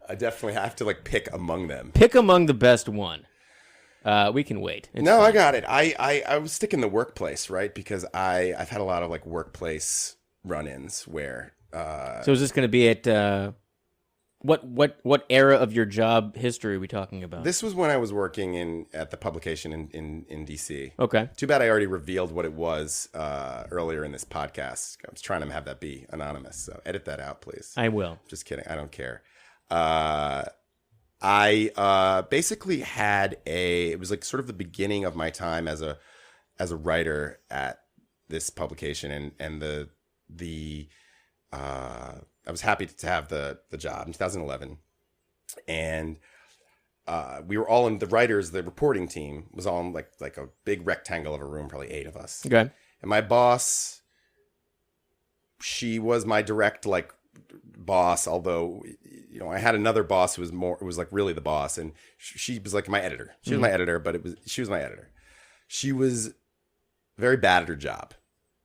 I definitely have to like pick among them. Pick among the best one. We can wait. It's fine. I got it. I was sticking the workplace, right? Because I've had a lot of like workplace run-ins where... So is this going to be at... What era of your job history are we talking about? This was when I was working at the publication in DC. Okay. Too bad I already revealed what it was earlier in this podcast. I was trying to have that be anonymous, so edit that out, please. I will. Just kidding. I don't care. I basically had it was like sort of the beginning of my time as a writer at this publication, and I was happy to have the job in 2011, and we were all in the reporting team was all in like a big rectangle of a room, probably 8 of us. Okay. And my boss, she was my direct like boss, although I had another boss who was like really the boss, and she was like my editor. She was my editor, but she was my editor. She was very bad at her job,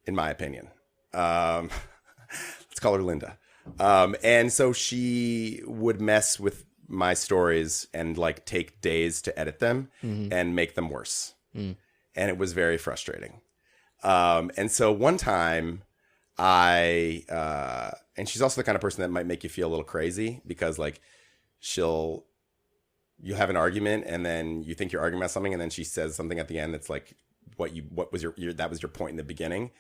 in my opinion. Let's call her Linda. And so she would mess with my stories and like take days to edit them and make them worse. And it was very frustrating. And so one time and she's also the kind of person that might make you feel a little crazy because like you have an argument and then you think you're arguing about something and then she says something at the end that's like that was your point in the beginning.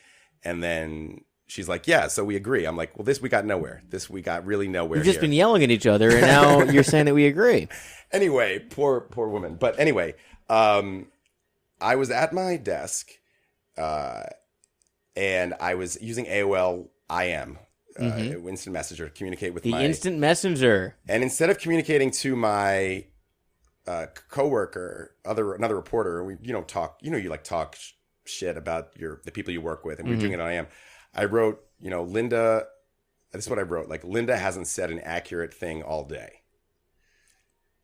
And then she's like, yeah, so we agree. I'm like, well, we got nowhere. We got really nowhere. We've just been yelling at each other and now you're saying that we agree. Anyway, poor woman. But anyway, I was at my desk and I was using AOL IM, instant messenger, to communicate with the instant messenger. And instead of communicating to my coworker, another reporter, we talk. You like talk shit about the people you work with, and we were doing it on IM. I wrote, Linda. This is what I wrote. Like, Linda hasn't said an accurate thing all day.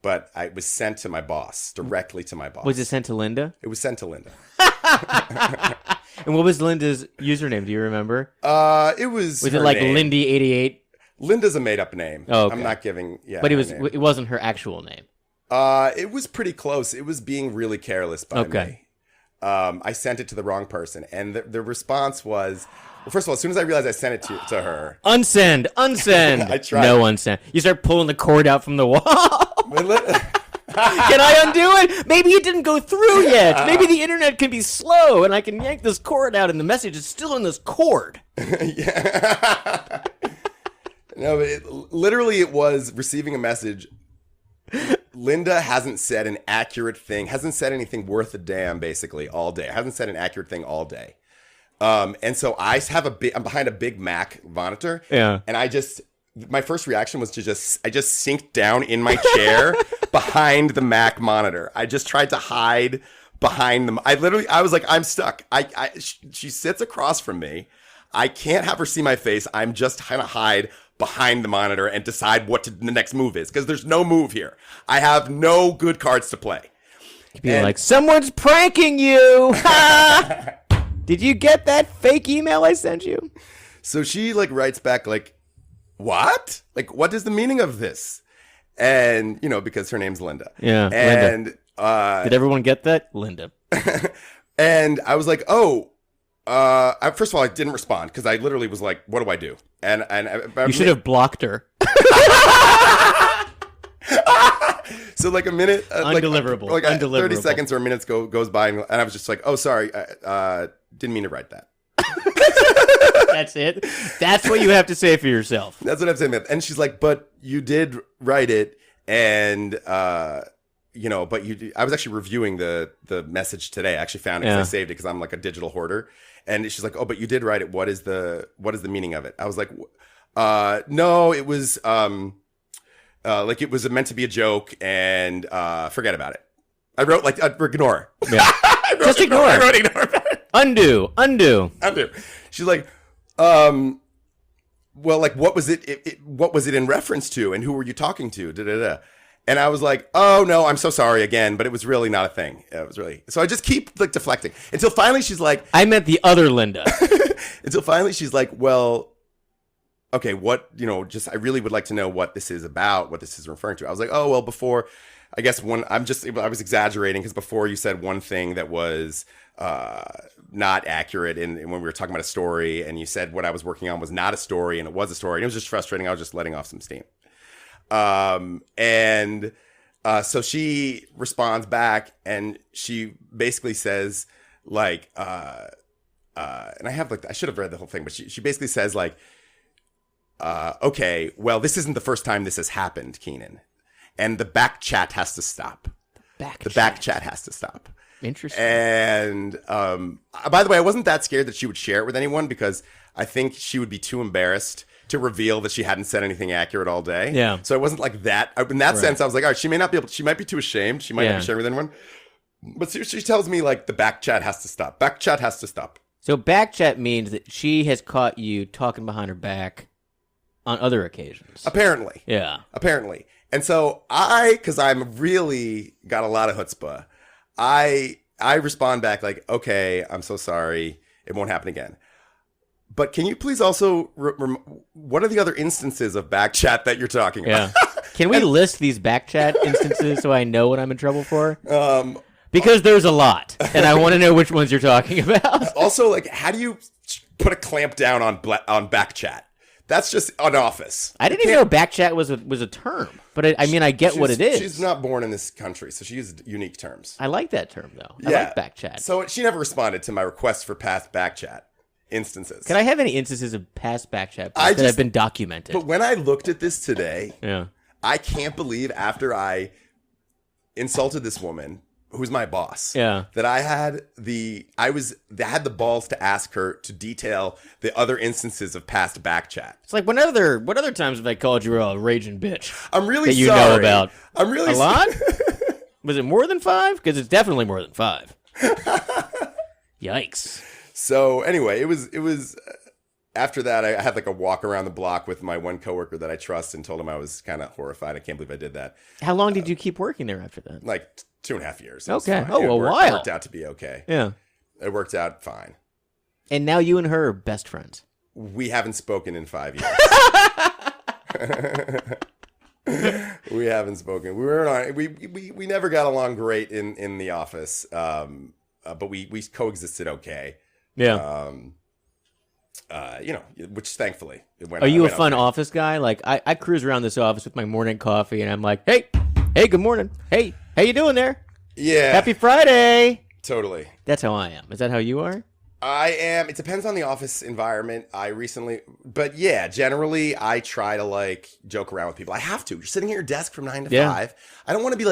But it was sent to my boss, directly to my boss. Was it sent to Linda? It was sent to Linda. And what was Linda's username? Do you remember? It was. Was it like name. Lindy88? Linda's a made up name. Oh, okay. I'm not giving. Yeah, but it wasn't her actual name. It was pretty close. It was being really careless by me. I sent it to the wrong person, and the response was, well, first of all, as soon as I realized I sent it to her, unsend. I tried. No unsend. You start pulling the cord out from the wall. Can I undo it? Maybe it didn't go through yet. Maybe the internet can be slow, and I can yank this cord out, and the message is still in this cord. Yeah. No, literally, it was receiving a message. Linda hasn't said an accurate thing, hasn't said anything worth a damn, basically, all day. Hasn't said an accurate thing all day. And so I'm behind a big Mac monitor. Yeah. And my first reaction was I just sinked down in my chair behind the Mac monitor. I just tried to hide behind them. I was like, I'm stuck. She sits across from me. I can't have her see my face. I'm just trying to hide behind the monitor and decide what the next move is, because there's no move here. I have no good cards to play. You'd be like, someone's pranking you. Did you get that fake email I sent you? So she writes back what? What is the meaning of this? And, because her name's Linda. Yeah. And Linda. Did everyone get that? Linda. And I was like, first of all, I didn't respond because I literally was like, what do I do? And you should have blocked her. So a minute, undeliverable, undeliverable. 30 seconds or minutes goes by, and I was just like, oh, sorry, didn't mean to write that. That's it. That's what you have to say for yourself. That's what I'm saying. And she's like, but you did write it, and but I was actually reviewing the message today. I actually found it because I saved it because I'm like a digital hoarder. And she's like, oh, but you did write it. What is the meaning of it? I was like, no, it was it was meant to be a joke, and forget about it. I wrote ignore. Yeah. Just ignore. I wrote ignore. Undo. She's like, well, what was it? What was it in reference to, and who were you talking to? Da, da, da. And I was like, oh, no, I'm so sorry again, but it was really not a thing. It was really... So I just keep deflecting until finally she's like... I meant the other Linda. Until finally she's like, well, okay, what, I really would like to know what this is about, what this is referring to. I was like, oh, well, before, I guess I was exaggerating because before you said one thing that was not accurate and when we were talking about a story, and you said what I was working on was not a story and it was a story, and it was just frustrating. I was just letting off some steam. So she responds back and she basically says and I have I should have read the whole thing, but she basically says okay, well, this isn't the first time this has happened, Keenan, and the back chat has to stop. The back chat has to stop. Interesting. And, by the way, I wasn't that scared that she would share it with anyone because I think she would be too embarrassed to reveal that she hadn't said anything accurate all day. Yeah. So it wasn't like that. In that sense, I was like, all right, she might be too ashamed. She might not be sharing with anyone. But she tells me the back chat has to stop. Back chat has to stop. So back chat means that she has caught you talking behind her back on other occasions. Apparently. Yeah. Apparently. And so because I'm really got a lot of chutzpah, I respond back okay, I'm so sorry. It won't happen again. But can you please also what are the other instances of back chat that you're talking about? Can we list these back chat instances so I know what I'm in trouble for? Because there's a lot, and I want to know which ones you're talking about. Also, like, how do you put a clamp down on back chat? That's just an office. I didn't even know back chat was a term, but I mean, I get what it is. She's not born in this country, so she uses unique terms. I like that term, though. I like back chat. So she never responded to my request for past back chat instances. Can I have any instances of past back chat that have been documented? But when I looked at this today, yeah, I can't believe after I insulted this woman, who's my boss, that I had the balls to ask her to detail the other instances of past back chat. It's like what other times have I called you a raging bitch? I'm really that you sorry. know about. I'm really a lot. Was it more than 5? Because it's definitely more than 5. Yikes. So anyway, it was after that I had like a walk around the block with my one coworker that I trust and told him I was kind of horrified. I can't believe I did that. How long did you keep working there after that? Like 2.5 years. Okay. Oh, a while. It worked out to be okay. Yeah. It worked out fine. And now you and her are best friends. We haven't spoken in 5 years. We haven't spoken. We never got along great in the office. But we coexisted okay. Yeah. Which thankfully it went. Are you a fun office guy? Like I cruise around this office with my morning coffee, and I'm like, hey, good morning. Hey, how you doing there? Yeah. Happy Friday. Totally. That's how I am. Is that how you are? I am. It depends on the office environment. But yeah, generally I try to like joke around with people. I have to. You're sitting at your desk from 9 to 5. I don't want to be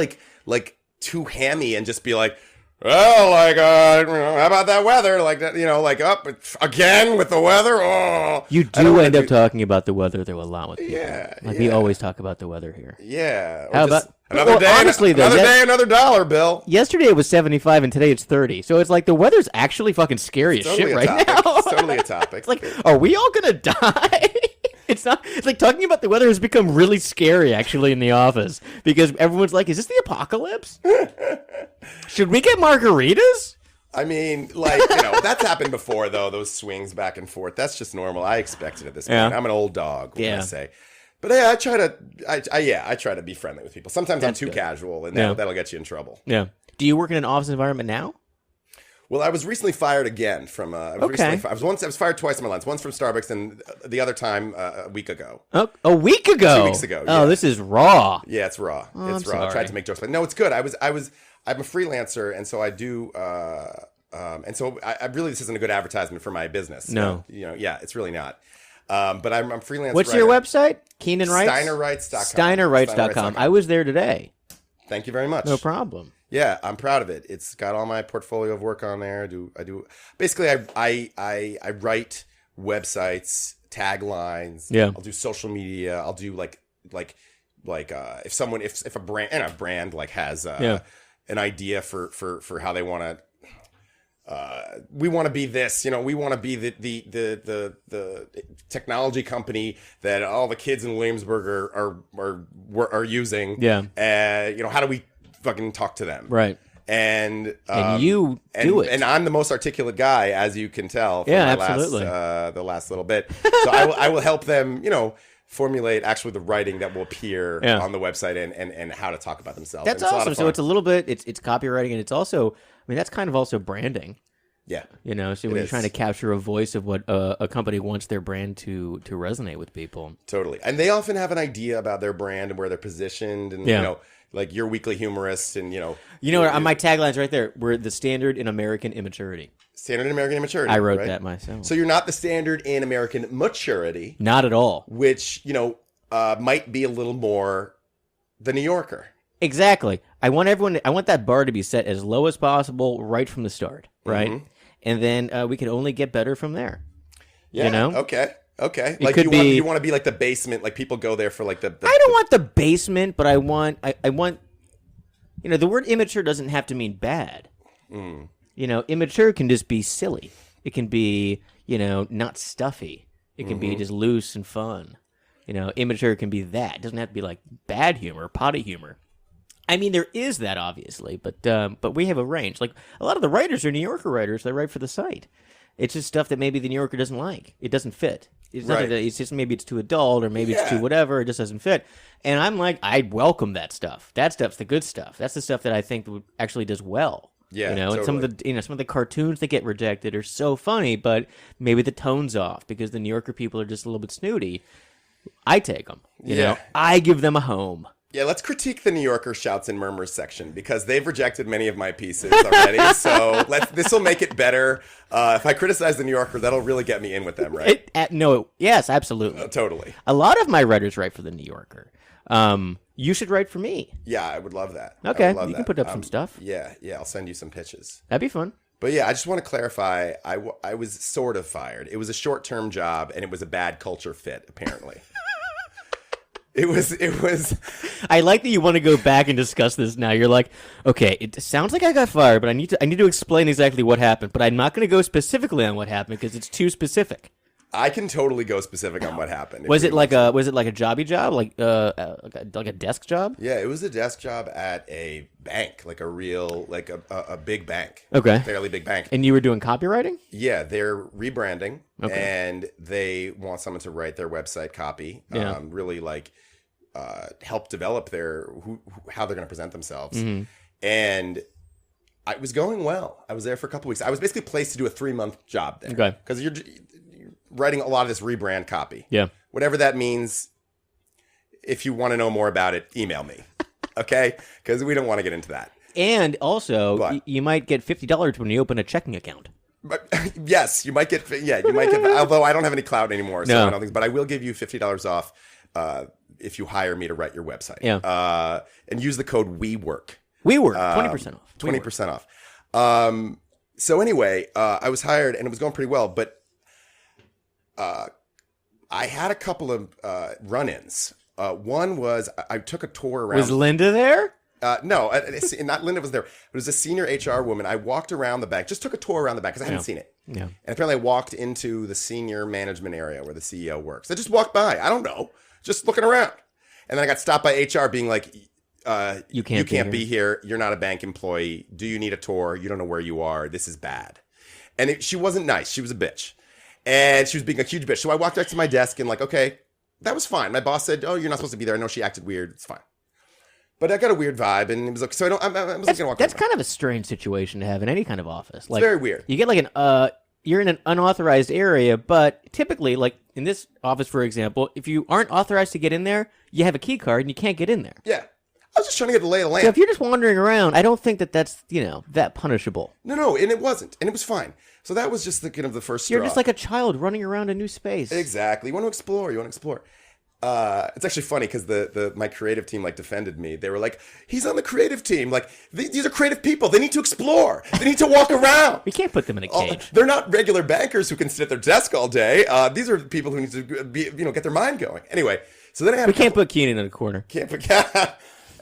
like too hammy and just be like, well, like, how about that weather? Like, up again with the weather? Oh. You do end up talking about the weather, though, a lot with people. Yeah. We always talk about the weather here. Yeah. How about... Another day, honestly, another day, another dollar, Bill. Yesterday it was 75 and today it's 30. So it's like the weather's actually fucking scary as shit right now. It's totally a topic. It's like, are we all going to die? It's like talking about the weather has become really scary actually in the office because everyone's like, is this the apocalypse? Should we get margaritas? I mean, that's happened before, though, those swings back and forth. That's just normal. I expect it at this point. I'm an old dog, what can I say? But yeah, I try to be friendly with people. Sometimes I'm too casual, and that'll get you in trouble. Yeah. Do you work in an office environment now? Well, I was recently fired again from. I was fired twice in my life. Once from Starbucks, and the other time a week ago. Oh, a week ago. 2 weeks ago. Yeah. Oh, this is raw. Yeah, it's raw. Oh, it's I'm raw. sorry. I tried to make jokes, but no, it's good. I'm a freelancer, and so I do. And so I really, this isn't a good advertisement for my business. No. It's really not. But I'm freelance. What's writer. your website? Keenan Writes? SteinerWrites.com. SteinerWrites.com. I was there today. Thank you very much. No problem. Yeah, I'm proud of it. It's got all my portfolio of work on there. I do. Basically, I write websites, taglines. Yeah. I'll do social media. I'll do like if a brand like has an idea for how they want to. We want to be this, we want to be the technology company that all the kids in Williamsburg are using. Yeah. How do we fucking talk to them? Right. And you do it. And I'm the most articulate guy, as you can tell. From absolutely. The last little bit. So I will help them, formulate actually the writing that will appear on the website and how to talk about themselves. That's awesome. So it's a little bit, it's copywriting, and it's also, that's kind of also branding. Yeah. So when you're trying to capture a voice of what a company wants their brand to resonate with people. Totally. And they often have an idea about their brand and where they're positioned and, like your weekly humorist and, on my taglines right there, we're the standard in American immaturity. Standard in American immaturity. I wrote that myself. So you're not the standard in American maturity. Not at all. Which, might be a little more the New Yorker. Exactly. I want that bar to be set as low as possible right from the start, right? Mm-hmm. And then we can only get better from there. Yeah. Okay. Like you want to be like the basement, like people go there for like the I don't want the basement, but I want the word immature doesn't have to mean bad. Mm. Immature can just be silly. It can be, not stuffy. It can be just loose and fun. Immature can be that. It doesn't have to be like bad humor, potty humor. There is that, obviously, but we have a range. Like, a lot of the writers are New Yorker writers that write for the site. It's just stuff that maybe the New Yorker doesn't like. It doesn't fit. It's not Right. that it's just maybe it's too adult or maybe it's Yeah. too whatever. It just doesn't fit. And I'm like, I welcome that stuff. That stuff's the good stuff. That's the stuff that I think actually does well. Yeah, And some of the cartoons that get rejected are so funny, but maybe the tone's off because the New Yorker people are just a little bit snooty. I take them. You know, I give them a home. Yeah, let's critique the New Yorker shouts and murmurs section because they've rejected many of my pieces already. So this will make it better. If I criticize the New Yorker, that'll really get me in with them, right? Yes, absolutely. Totally. A lot of my writers write for the New Yorker. You should write for me. Yeah, I would love that. Okay, you can put up some stuff. Yeah, I'll send you some pitches. That'd be fun. But yeah, I just want to clarify. I was sort of fired. It was a short-term job, and it was a bad culture fit, apparently. It was. I like that you want to go back and discuss this now. You're like, okay, it sounds like I got fired, but I need to explain exactly what happened. But I'm not going to go specifically on what happened because it's too specific. I can totally go specific on what happened. Was it like a jobby job, like a desk job? Yeah, it was a desk job at a bank, like a real, like a big bank. Okay, fairly big bank. And you were doing copywriting? Yeah, they're rebranding, Okay. and they want someone to write their website copy. Yeah. Really like help develop their how they're going to present themselves. Mm-hmm. And it was going well. I was there for a couple weeks. I was basically placed to do a 3-month job there. Okay. Because you're writing a lot of this rebrand copy. Yeah. Whatever that means. If you want to know more about it, email me. Okay? Because we don't want to get into that. And also, But- you might get $50 when you open a checking account. But yes, you might get. Yeah, you might get. Although I don't have any clout anymore, so No. I don't think. But I will give you $50 off if you hire me to write your website. Yeah. And use the code WeWork. We were 20% off. 20% off. So anyway, I was hired and it was going pretty well, but I had a couple of run-ins. One was I took a tour around. Was Linda there? No, not Linda was there. It was a senior HR woman. I walked around the bank, just took a tour around the bank because I hadn't seen it. Yeah. And apparently I walked into the senior management area where the CEO works. I just walked by. I don't know. Just looking around. And then I got stopped by HR being like, you can't be here. You're not a bank employee. Do you need a tour? You don't know where you are. This is bad. And she wasn't nice. She was a bitch. And she was being a huge bitch. So I walked back to my desk and like, okay, that was fine. My boss said, oh, you're not supposed to be there. I know she acted weird. It's fine. But I got a weird vibe, and it was like, so I was going to walk. That's kind of a strange situation to have in any kind of office. Like, it's very weird. You get like you're in an unauthorized area, but typically, like in this office, for example, if you aren't authorized to get in there, you have a key card and you can't get in there. Yeah. I was just trying to get the lay of the land. So if you're just wandering around, I don't think that's, that punishable. No, and it wasn't. And it was fine. So that was just the kind of the first straw. You're just like a child running around a new space. Exactly. You want to explore. It's actually funny because my creative team like defended me. They were like, he's on the creative team. Like, these are creative people. They need to explore. They need to walk around. We can't put them in a cage. They're not regular bankers who can sit at their desk all day. These are people who need to get their mind going. Anyway, so then I had we can't put Keenan in a corner.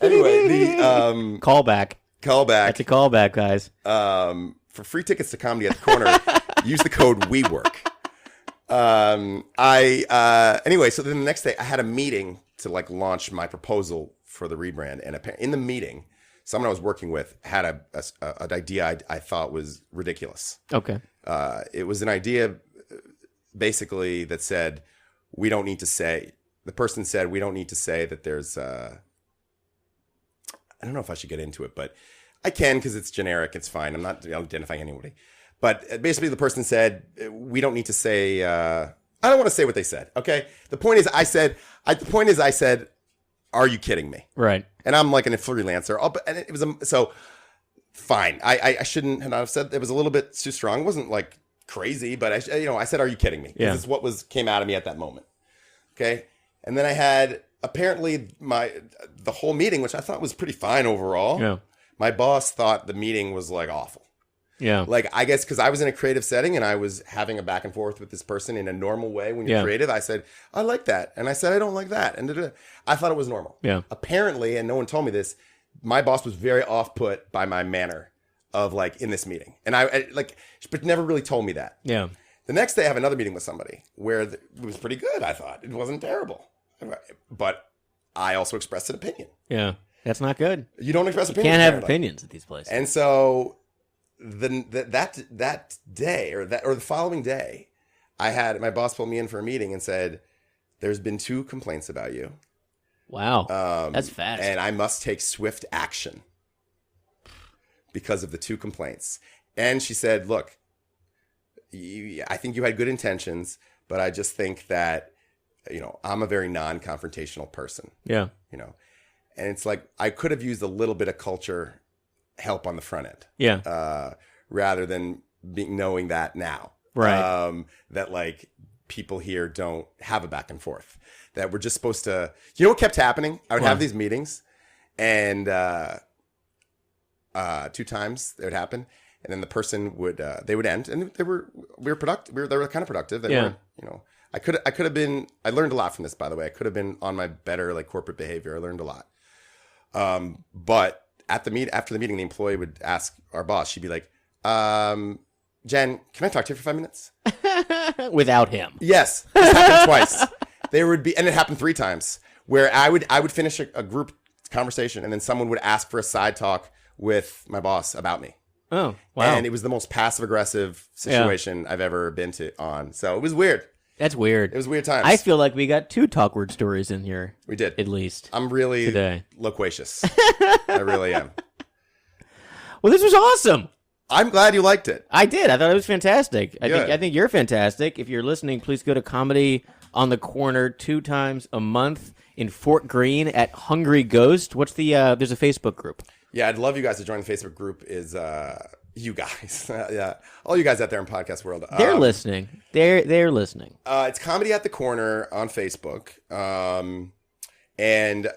Anyway, the Callback. callback. That's a callback, guys. For free tickets to Comedy at the Corner, use the code WeWork. Anyway, so then the next day I had a meeting to like launch my proposal for the rebrand, and in the meeting, someone I was working with had an idea I thought was ridiculous. Okay. It was an idea basically that said we don't need to say. The person said we don't need to say that there's. I don't know if I should get into it, but I can because it's generic. It's fine. I'm not identifying anybody. But basically, the person said, we don't need to say, I don't want to say what they said. Okay. The point is, I said, are you kidding me? Right. And I'm like a freelancer. And it was, so fine. I shouldn't have said it was a little bit too strong. It wasn't like crazy, but I said, are you kidding me? Yeah. This is what came out of me at that moment. Okay. And then I had apparently the whole meeting, which I thought was pretty fine overall. Yeah. My boss thought the meeting was like awful. Yeah. Like, I guess because I was in a creative setting and I was having a back and forth with this person in a normal way when you're creative, I said, I like that. And I said, I don't like that. And I thought it was normal. Yeah. Apparently, and no one told me this, my boss was very off-put by my manner of like in this meeting. And but never really told me that. Yeah. The next day I have another meeting with somebody where it was pretty good, I thought. It wasn't terrible. But I also expressed an opinion. Yeah. That's not good. You don't express opinions. Can't have apparently. opinions at these places. And so that day or the following day, my boss pulled me in for a meeting and said, "There's been 2 complaints about you. Wow, that's fast. And I must take swift action because of the 2 complaints." And she said, "Look, I think you had good intentions, but I just think that, I'm a very non-confrontational person." Yeah. And it's like, I could have used a little bit of culture help on the front end. Yeah. Rather than knowing that now. Right. That like people here don't have a back and forth. That we're just supposed to, what kept happening? I would have these meetings and 2 times it would happen. And then the person would, they would end, and we were productive. They were kind of productive. They weren't, I could have been. I learned a lot from this, by the way. I could have been on my better like corporate behavior. I learned a lot. But after the meeting, the employee would ask our boss. She'd be like, "Jen, can I talk to you for 5 minutes?" Without him. Yes, this happened twice. There would be, and it happened 3 times, where I would finish a group conversation, and then someone would ask for a side talk with my boss about me. Oh, wow. And it was the most passive-aggressive situation I've ever been on. So it was weird. That's weird. It was weird times. I feel like we got 2 Talkward stories in here. We did. At least. I'm really today. Loquacious. I really am. Well, this was awesome. I'm glad you liked it. I did. I thought it was fantastic. Good. I think you're fantastic. If you're listening, please go to Comedy on the Corner 2 times a month in Fort Greene at Hungry Ghost. What's the there's a Facebook group. Yeah, I'd love you guys to join the Facebook group. Is you guys, yeah, all you guys out there in podcast world. They're listening. They're listening. It's Comedy at the Corner on Facebook, and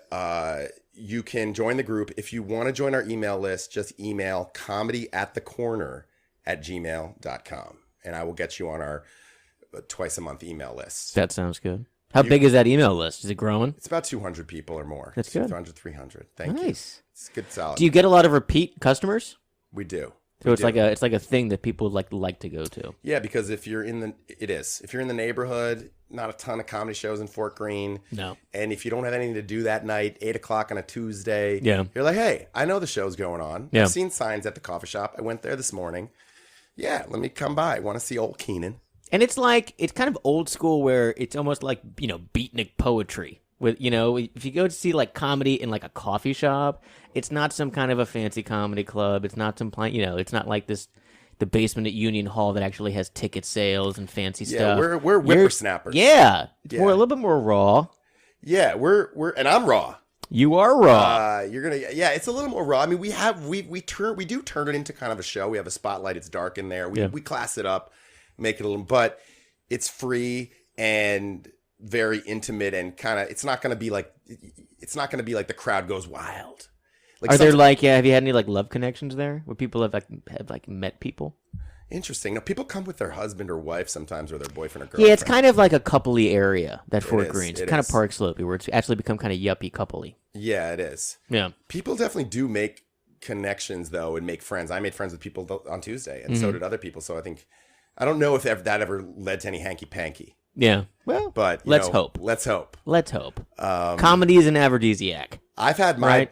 you can join the group if you want to join our email list. Just email comedyatthecorner@gmail.com, and I will get you on our twice a month email list. That sounds good. How big is that email list? Is it growing? It's about 200 people or more. That's good. 200, 300. Thank you. Nice. It's good, solid. Do you get a lot of repeat customers? We do. So it's like a thing that people like to go to. Yeah, because if you're in the neighborhood, not a ton of comedy shows in Fort Greene. No. And if you don't have anything to do that night, 8:00 on a Tuesday, yeah, you're like, hey, I know the show's going on. Yeah. I've seen signs at the coffee shop. I went there this morning. Yeah, let me come by. I want to see old Keenan. And it's kind of old school where it's almost like, beatnik poetry. With if you go to see like comedy in like a coffee shop, it's not some kind of a fancy comedy club. It's not some it's not like the basement at Union Hall that actually has ticket sales and fancy stuff. Yeah, we're whippersnappers. Yeah. It's more a little bit more raw. Yeah, we're and I'm raw. You are raw. It's a little more raw. I mean, we do turn it into kind of a show. We have a spotlight. It's dark in there. We class it up, make it a little, but it's free and very intimate and kind of. It's not going to be like the crowd goes wild. Like have you had any like love connections there where people have met people? Interesting. No, people come with their husband or wife sometimes, or their boyfriend or girlfriend. Yeah, it's kind of like a coupley area, that Fort Greene. It's kind of Park Slope, where it's actually become kind of yuppie coupley. Yeah, it is. Yeah. People definitely do make connections, though, and make friends. I made friends with people on Tuesday, and so did other people. So I don't know if that ever led to any hanky-panky. Yeah. Well, but let's hope. Let's hope. Comedy is an aphrodisiac. I've had it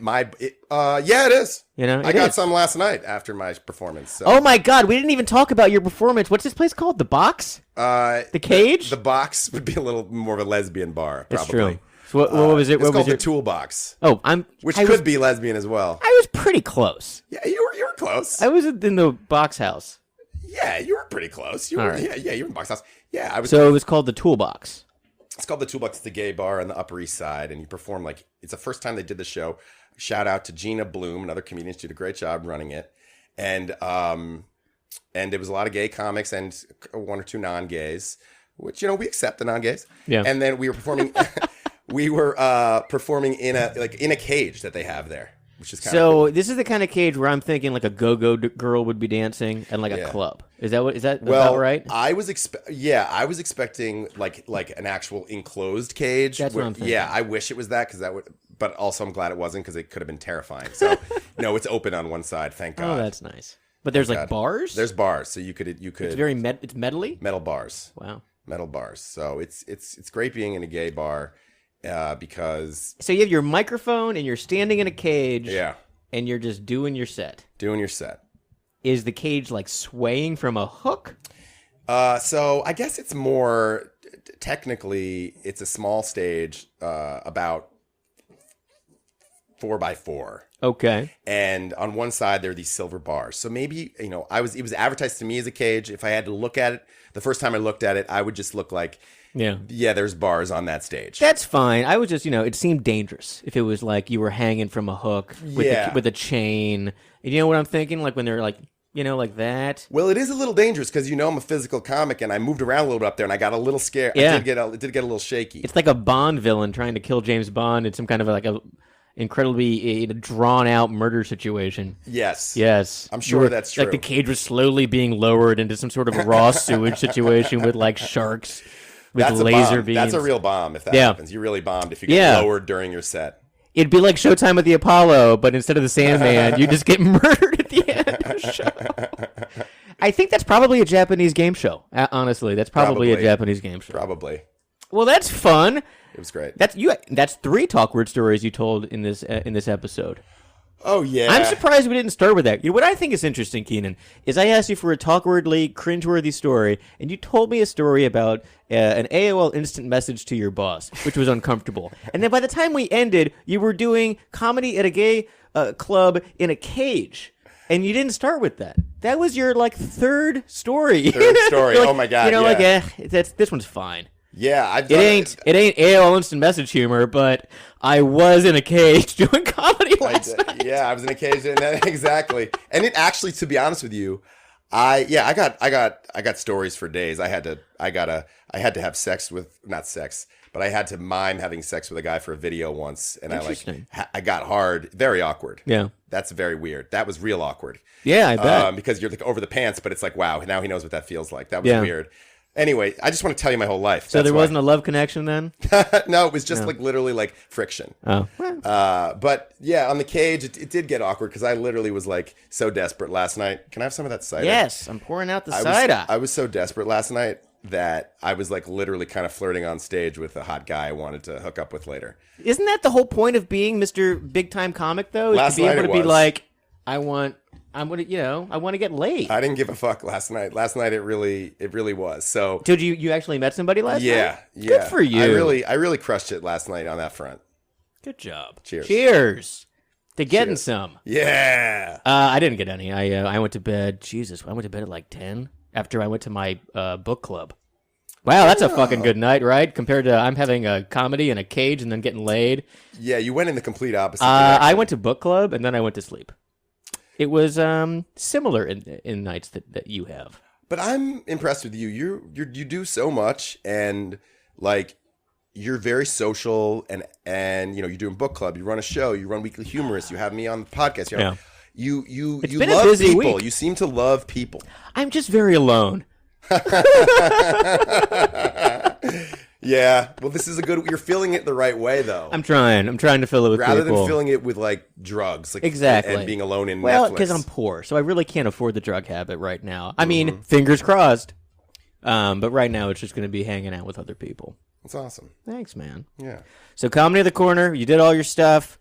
is. I got some last night after my performance. So. Oh my God, we didn't even talk about your performance. What's this place called? The Box? The Cage? The Box would be a little more of a lesbian bar, probably. That's true. So what was it? It's called the Toolbox. Oh, which could be lesbian as well. I was pretty close. Yeah, you were close. I was in the Box House. Yeah, you were pretty close. You were, right. Yeah, you were in the Box House. Yeah, I was. So it was called the Toolbox. It's called the Toolbox. It's the gay bar on the Upper East Side, and you perform it's the first time they did the show. Shout out to Gina Bloom and other comedians who did a great job running it, and it was a lot of gay comics and 1 or 2 non-gays, which we accept the non-gays. Yeah. And then we were performing. We were performing in a cage that they have there. Which is kind of cool. This is the kind of cage where I'm thinking like a go-go girl would be dancing and like a club. Is that about right? I was expecting like an actual enclosed cage. That's what I'm thinking. Yeah, I wish it was that but also I'm glad it wasn't because it could have been terrifying. So no, it's open on one side. Thank God. Oh, that's nice. But there's bars. There's bars, so you could. It's very it's metally. Metal bars. Wow. Metal bars. So it's great being in a gay bar. Because so you have your microphone and you're standing in a cage, yeah, and you're just doing your set. is the cage like swaying from a hook? So I guess it's more technically it's a small stage, about 4x4. Okay. And on one side there are these silver bars. So maybe, it was advertised to me as a cage. If I had to look at it, the first time I looked at it, I would just look like, yeah, there's bars on that stage. That's fine. I was just, it seemed dangerous if it was like you were hanging from a hook with a chain. And you know what I'm thinking? Like when they're like, like that. Well, it is a little dangerous because I'm a physical comic and I moved around a little bit up there and I got a little scared. Yeah. It did get a little shaky. It's like a Bond villain trying to kill James Bond in some kind of like a incredibly drawn out murder situation. Yes. I'm sure that's true. Like the cage was slowly being lowered into some sort of a raw sewage situation with like sharks with laser beams. That's a real bomb if that happens. You really bombed if you get lowered during your set. It'd be like Showtime at the Apollo, but instead of the Sandman, you just get murdered at the end of the show. I think that's probably a Japanese game show. Honestly, that's probably a Japanese game show. Probably. Well, that's fun. It was great. That's 3 Talkward stories you told in this episode. Oh, yeah. I'm surprised we didn't start with that. What I think is interesting, Keenan, is I asked you for a Talkwardly cringeworthy story, and you told me a story about an AOL instant message to your boss, which was uncomfortable. And then by the time we ended, you were doing comedy at a gay club in a cage. And you didn't start with that. That was your, third story. Third story. Like, oh, my God. This one's fine. Yeah, it ain't AOL instant message humor, but I was in a cage doing comedy last night. Yeah, I was in a cage and exactly. And it actually, to be honest with you, I got stories for days. I had to have sex with, not sex, but I had to mime having sex with a guy for a video once, and I got hard, very awkward. Yeah, that's very weird. That was real awkward. Yeah, I bet because you're like over the pants, but it's like wow, now he knows what that feels like. That was weird. Anyway, I just want to tell you my whole life. So there wasn't a love connection then? No, it was just literally like friction. Oh. But yeah, on the cage, it did get awkward because I literally was like so desperate last night. Can I have some of that cider? Yes, I'm pouring out the cider. I was so desperate last night that I was like literally kind of flirting on stage with a hot guy I wanted to hook up with later. Isn't that the whole point of being Mr. Big Time Comic though? Is to be able to be like, I want to get laid. I didn't give a fuck last night. Last night it really was. So did you actually met somebody last night? Yeah. Good for you. I really crushed it last night on that front. Good job. Cheers to getting some. Yeah. I didn't get any. I went to bed. Jesus, I went to bed at like 10 after I went to my book club. Wow, that's a fucking good night, right? Compared to I'm having a comedy in a cage and then getting laid. Yeah, you went in the complete opposite direction. I went to book club and then I went to sleep. It was similar in nights that you have. But I'm impressed with you. You do so much, and like you're very social, and you're doing book club. You run a show. You run Weekly Humorist. You have me on the podcast. You love busy people. Week. You seem to love people. I'm just very alone. Yeah, well, this is you're filling it the right way, though. I'm trying to fill it with rather people. than filling it with like drugs, exactly, and being alone in Netflix. Well, because I'm poor, so I really can't afford the drug habit right now. I mean, fingers crossed. But right now, it's just going to be hanging out with other people. That's awesome. Thanks, man. Yeah. So, Comedy of the Corner, you did all your stuff.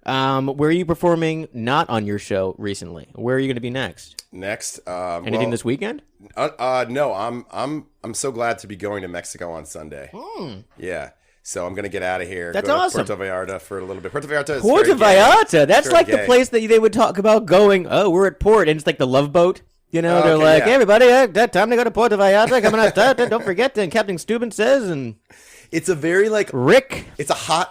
Where are you performing not on your show recently? Where are you going to be next? Anything this weekend? No, I'm so glad to be going to Mexico on Sunday. Yeah. So I'm going to get out of here. That's go awesome. To Puerto Vallarta for a little bit. Puerto Vallarta is Puerto Vallarta. That's like gay. The place that they would talk about going, oh, we're at port. And it's like the Love Boat. They're like, hey, everybody, time to go to Puerto Vallarta. Coming out. Don't forget. And Captain Steuben says. And it's a very Rick. It's an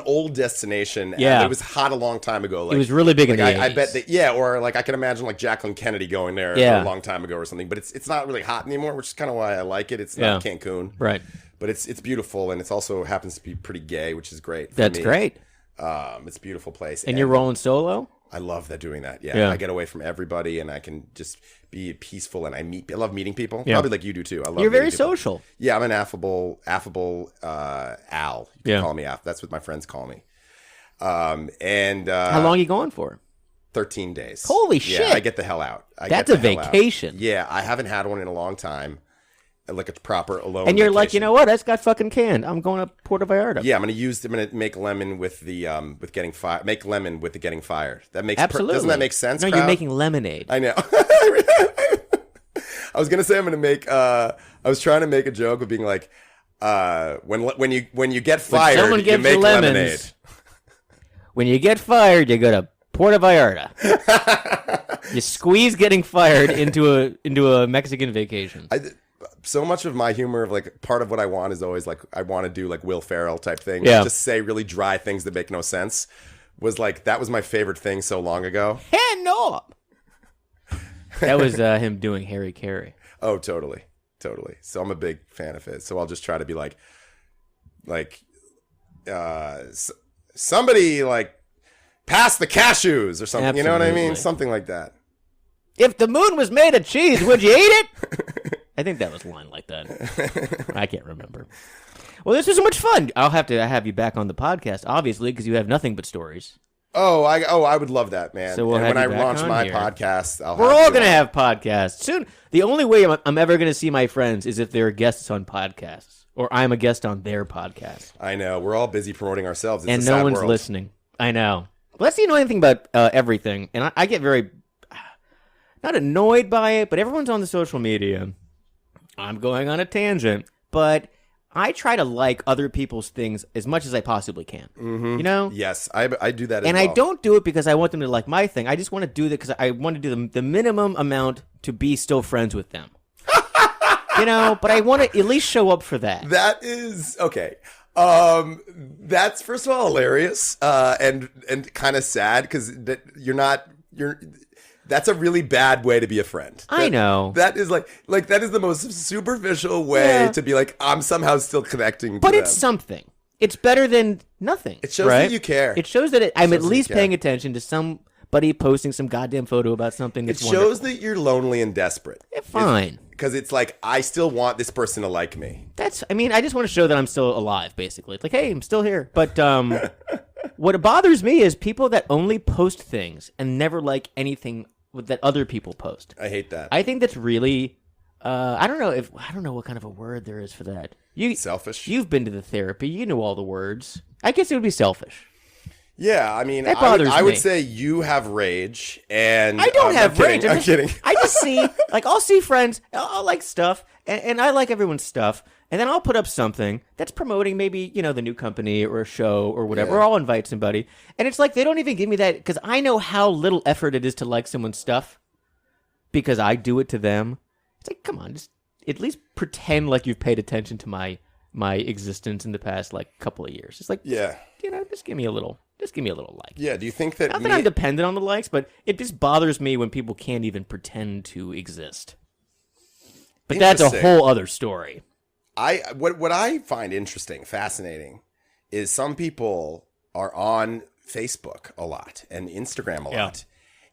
old destination. Yeah. It was hot a long time ago. It was really big in the 80s. I bet that, or like I can imagine like Jacqueline Kennedy going there a long time ago or something. But it's not really hot anymore, which is kind of why I like it. It's not Cancun. Right. But it's beautiful, and it's also happens to be pretty gay, which is great. That's great. It's a beautiful place. And you're rolling solo? I love doing that. Yeah. I get away from everybody, and I can just be peaceful, and I love meeting people. Probably like you do too. You're very social. Yeah, I'm an affable Al. You can call me That's what my friends call me. How long are you going for? 13 days. Holy shit! Yeah, I get the hell out. That's a vacation. Yeah, I haven't had one in a long time. like a proper alone. And you're vacation. like, you know what? I just got fucking canned. I'm going to Puerto Vallarta. Yeah, I'm gonna make lemon with the with getting fired. Make lemon with the getting fired. That makes Absolutely. Doesn't that make sense? No, crowd? you're making lemonade. I know. I was gonna say I'm gonna make. I was trying to make a joke of being like, when you get fired, someone you gives make you lemons, lemonade. When you get fired, you go to Puerto Vallarta. You squeeze getting fired into a Mexican vacation. So much of my humor of like part of what I want is always like I want to do like Will Ferrell type thing. Yeah. Just say really dry things that make no sense. Was like that was my favorite thing so long ago. Hand up. That was him doing Harry Carey. Oh, totally. So I'm a big fan of it. So I'll just try to be like somebody like pass the cashews or something. Absolutely. You know what I mean? Something like that. If the moon was made of cheese, would you eat it? I think that was a line like that. I can't remember. Well, this was so much fun. I'll have to have you back on the podcast, obviously, because you have nothing but stories. I would love that, man. So we'll and have when you I back launch on my here. podcast, We're all going to have podcasts soon. The only way I'm ever going to see my friends is if they're guests on podcasts, or I'm a guest on their podcast. I know. We're all busy promoting ourselves. It's And a no sad one's world. listening. I know. Well, that's the annoying thing about everything. And I get very, not annoyed by it, but everyone's on the social media. I'm going on a tangent, but I try to like other people's things as much as I possibly can. Mm-hmm. You know? Yes, I do that as And well. I don't do it because I want them to like my thing. I just want to do that because I want to do the minimum amount to be still friends with them. You know, but I want to at least show up for that. That is okay. That's first of all hilarious and kind of sad because that's a really bad way to be a friend. I know. That is like that is the most superficial way to be like I'm somehow still connecting. But to it's them. something. It's better than nothing. It shows right? that you care. It shows that I'm shows at that least you care. paying attention to somebody posting some goddamn photo about something. It That's shows wonderful. that you're lonely and desperate. Fine. Because it's like I still want this person to like me. I just want to show that I'm still alive, basically. It's like, hey, I'm still here. But what bothers me is people that only post things and never like anything that other people post. I hate that. I think that's really, I don't know what kind of a word there is for that. Selfish. You've been to the therapy. You know all the words. I guess it would be selfish. Yeah, I mean, That bothers I would me. say you have rage, and I don't have I'm rage. kidding, I'm kidding. I just see, like, I'll see friends. I'll like stuff, and I like everyone's stuff, and then I'll put up something that's promoting maybe the new company or a show or whatever. Yeah. Or I'll invite somebody, and it's like they don't even give me that because I know how little effort it is to like someone's stuff because I do it to them. It's like, come on, just at least pretend like you've paid attention to my existence in the past like couple of years. It's like, Yeah. just give me a little like. Yeah. Do you think that? Not that I'm dependent on the likes, but it just bothers me when people can't even pretend to exist. But that's a Interesting. whole other story. What I find interesting, fascinating, is some people are on Facebook a lot and Instagram a lot,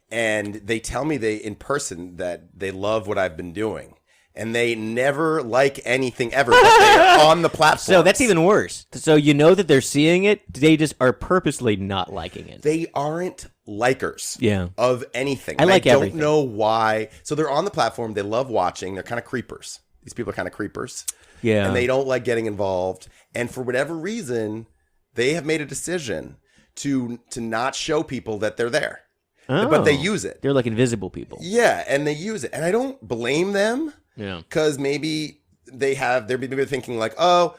and they tell me in person that they love what I've been doing. And they never like anything ever, but they're on the platform. So that's even worse. So you know that they're seeing it, they just are purposely not liking it. They aren't likers Yeah. of anything. I And like don't everything. know why. So they're on the platform. They love watching. They're kind of creepers. These people are kind of creepers. Yeah. And they don't like getting involved. And for whatever reason, they have made a decision to not show people that they're there. But they use it. They're like invisible people. Yeah, and they use it. And I don't blame them. Yeah. Because maybe they're maybe thinking like, oh,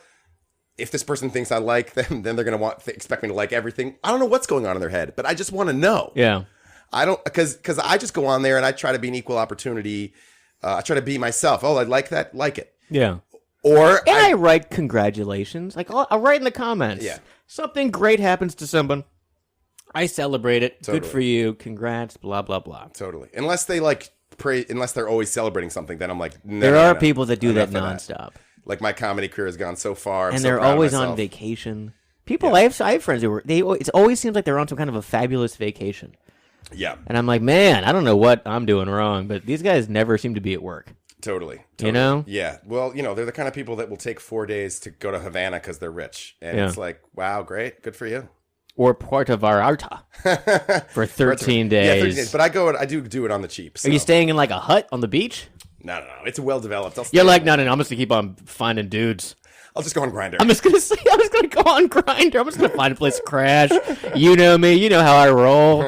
if this person thinks I like them, then they're going to expect me to like everything. I don't know what's going on in their head, but I just want to know. Yeah. I don't, because I just go on there and I try to be an equal opportunity. I try to be myself. Oh, I like that. Like it. Yeah. Or And I write congratulations. Like I'll write in the comments. Yeah. Something great happens to someone. I celebrate it. Totally. Good for you. Congrats. Blah, blah, blah. Totally. Unless they unless they're always celebrating something, then I'm like, no, There no, are no. people that do Enough that of nonstop. Like my comedy career has gone so far. I'm And so they're proud of always myself. on vacation. People, I have friends who it always seems like they're on some kind of a fabulous vacation. Yeah, And I'm like, man, I don't know what I'm doing wrong, but these guys never seem to be at work. totally. You know? Yeah. Well, they're the kind of people that will take 4 days to go to Havana because they're rich. And Yeah. it's like, wow, great. Good for you. Or Puerto Vallarta for 13 days. Yeah, 13 days. But I do it on the cheap. So. Are you staying in like a hut on the beach? No. It's well developed. You're like, no. I'm just gonna keep on finding dudes. I'll just go on Grindr. I'm just gonna say, I'm just gonna go on Grindr. I'm just gonna find a place to crash. You know me. You know how I roll.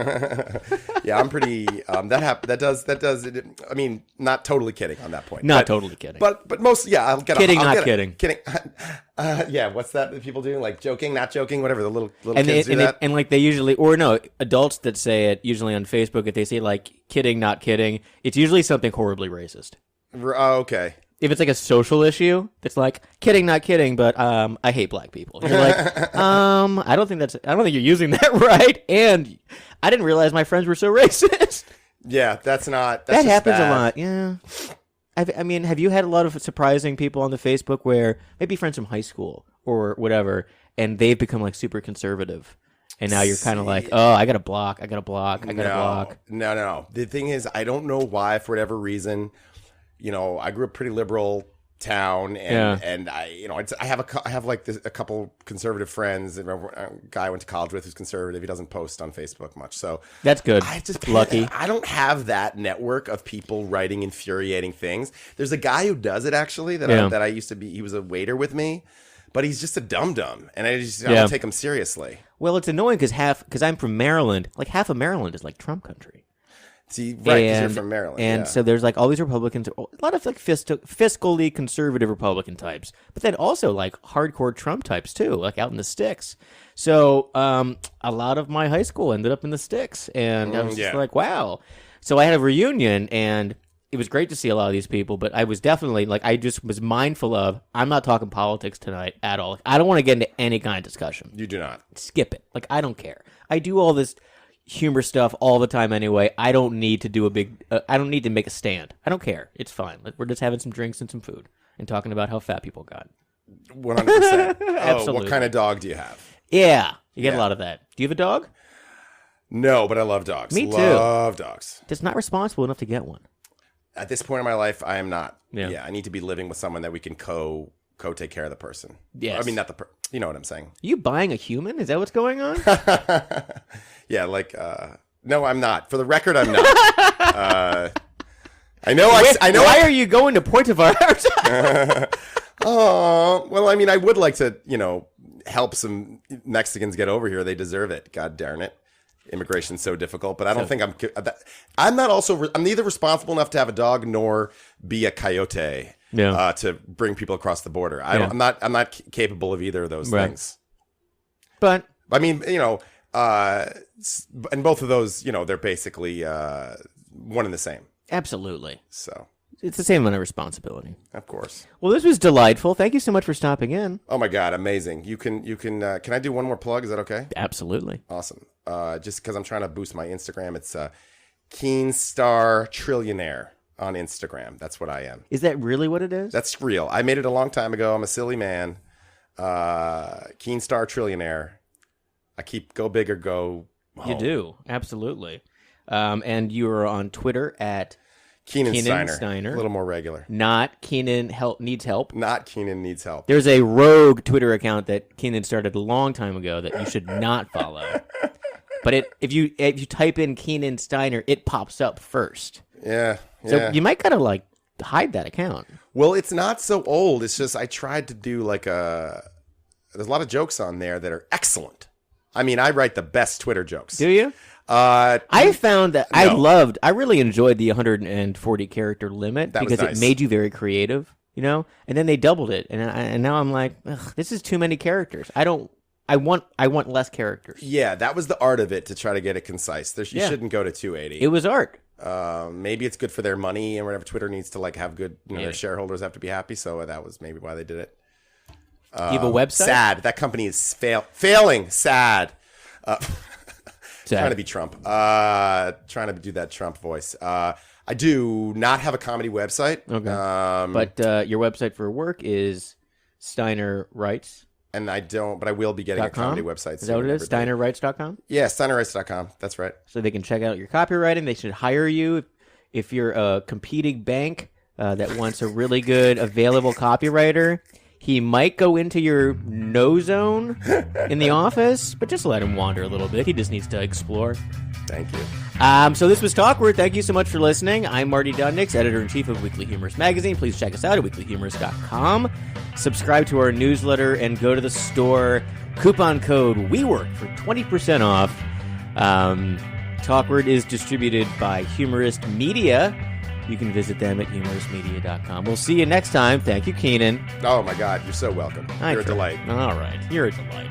Yeah, I'm pretty. That does. I mean, not totally kidding on that point. Not totally kidding. But mostly, yeah. I'll get. Kidding, I'll not get kidding. Kidding. Yeah. What's that people do? Like joking, not joking, whatever. The little and kids do that. And like they usually, or no, adults that say it usually on Facebook. If they say like kidding, not kidding, it's usually something horribly racist. Oh, okay. If it's like a social issue, it's like kidding, not kidding, but I hate black people. You're like, I don't think you're using that right. And I didn't realize my friends were so racist. Yeah, that happens a lot. Yeah. I mean, have you had a lot of surprising people on the Facebook where maybe friends from high school or whatever, and they've become like super conservative? And now you're kind of like, oh, I got to block. I got to block. No. The thing is, I don't know why, for whatever reason, I grew up pretty liberal town, and I have like a couple conservative friends. And a guy I went to college with who's conservative. He doesn't post on Facebook much, so that's good. I just lucky. I don't have that network of people writing infuriating things. There's a guy who does it actually that I used to be. He was a waiter with me, but he's just a dum-dum, and I don't take him seriously. Well, it's annoying because I'm from Maryland. Like half of Maryland is like Trump country. See, right, because you're from Maryland. And so there's like all these Republicans, a lot of like fiscally conservative Republican types, but then also like hardcore Trump types too, like out in the sticks. So a lot of my high school ended up in the sticks, and I was just like, wow. So I had a reunion, and it was great to see a lot of these people, but I was definitely like, I just was mindful of, I'm not talking politics tonight at all. Like, I don't want to get into any kind of discussion. You do not. Skip it. Like, I don't care. I do all this humor stuff all the time anyway. I don't need to do I don't need to make a stand. I don't care. It's fine. Like, we're just having some drinks and some food and talking about how fat people got. 100%. Absolutely. What kind of dog do you have? Yeah. You get a lot of that. Do you have a dog? No, but I love dogs. Me too. Love dogs. Just not responsible enough to get one. At this point in my life, I am not. Yeah. I need to be living with someone that we can co take care of the person. Yes. I mean, not you know what I'm saying. You buying a human? Is that what's going on? Yeah, like, no, I'm not. For the record, I'm not. I know. Why are you going to Point of Arms? Oh, well, I mean, I would like to, help some Mexicans get over here. They deserve it. God darn it. Immigration's so difficult, but I don't think I'm neither responsible enough to have a dog nor be a coyote to bring people across the border. I'm not capable of either of those things. But I mean, and both of those, they're basically one and the same. Absolutely. So it's the same amount of responsibility. Of course. Well, this was delightful. Thank you so much for stopping in. Oh my God, amazing. You can can I do one more plug? Is that okay? Absolutely. Awesome. Just because I'm trying to boost my Instagram, it's Keen Star Trillionaire on Instagram. That's what I am. Is that really what it is? That's real. I made it a long time ago. I'm a silly man. Keen Star Trillionaire. I keep go big or go home. You do. Absolutely. And you are on Twitter at Keenan Steiner. A little more regular. Not Keenan Needs Help. Not Keenan Needs Help. There's a rogue Twitter account that Keenan started a long time ago that you should not follow. But if you type in Keenan Stiener, it pops up first. Yeah. So you might gotta like hide that account. Well, it's not so old. It's just I tried to do like there's a lot of jokes on there that are excellent. I mean, I write the best Twitter jokes. Do you? I found that I really enjoyed the 140 character limit because it made you very creative, and then they doubled it. And now I'm like, this is too many characters. I want less characters. Yeah, that was the art of it, to try to get it concise. You shouldn't go to 280. It was art. Maybe it's good for their money and whatever. Twitter needs to like have good, their shareholders have to be happy. So that was maybe why they did it. Do you have a website? Sad. That company is failing. Sad. Trying to be Trump. Trying to do that Trump voice. I do not have a comedy website. Okay. But your website for work is Steiner Writes. And I don't, but I will be getting a comedy website. Is that what it is? SteinerWrites.com? Yeah, SteinerWrites.com. That's right. So they can check out your copywriting. They should hire you if you're a competing bank that wants a really good available copywriter. He might go into your no zone in the office, but just let him wander a little bit. He just needs to explore. Thank you. So this was Talkward. Thank you so much for listening. I'm Marty Dudnix, editor-in-chief of Weekly Humorist Magazine. Please check us out at weeklyhumorist.com. Subscribe to our newsletter and go to the store. Coupon code WeWork for 20% off. Talkward is distributed by Humorist Media. You can visit them at humoristmedia.com. We'll see you next time. Thank you, Keenan. Oh, my God. You're so welcome. You're a delight. All right. You're a delight.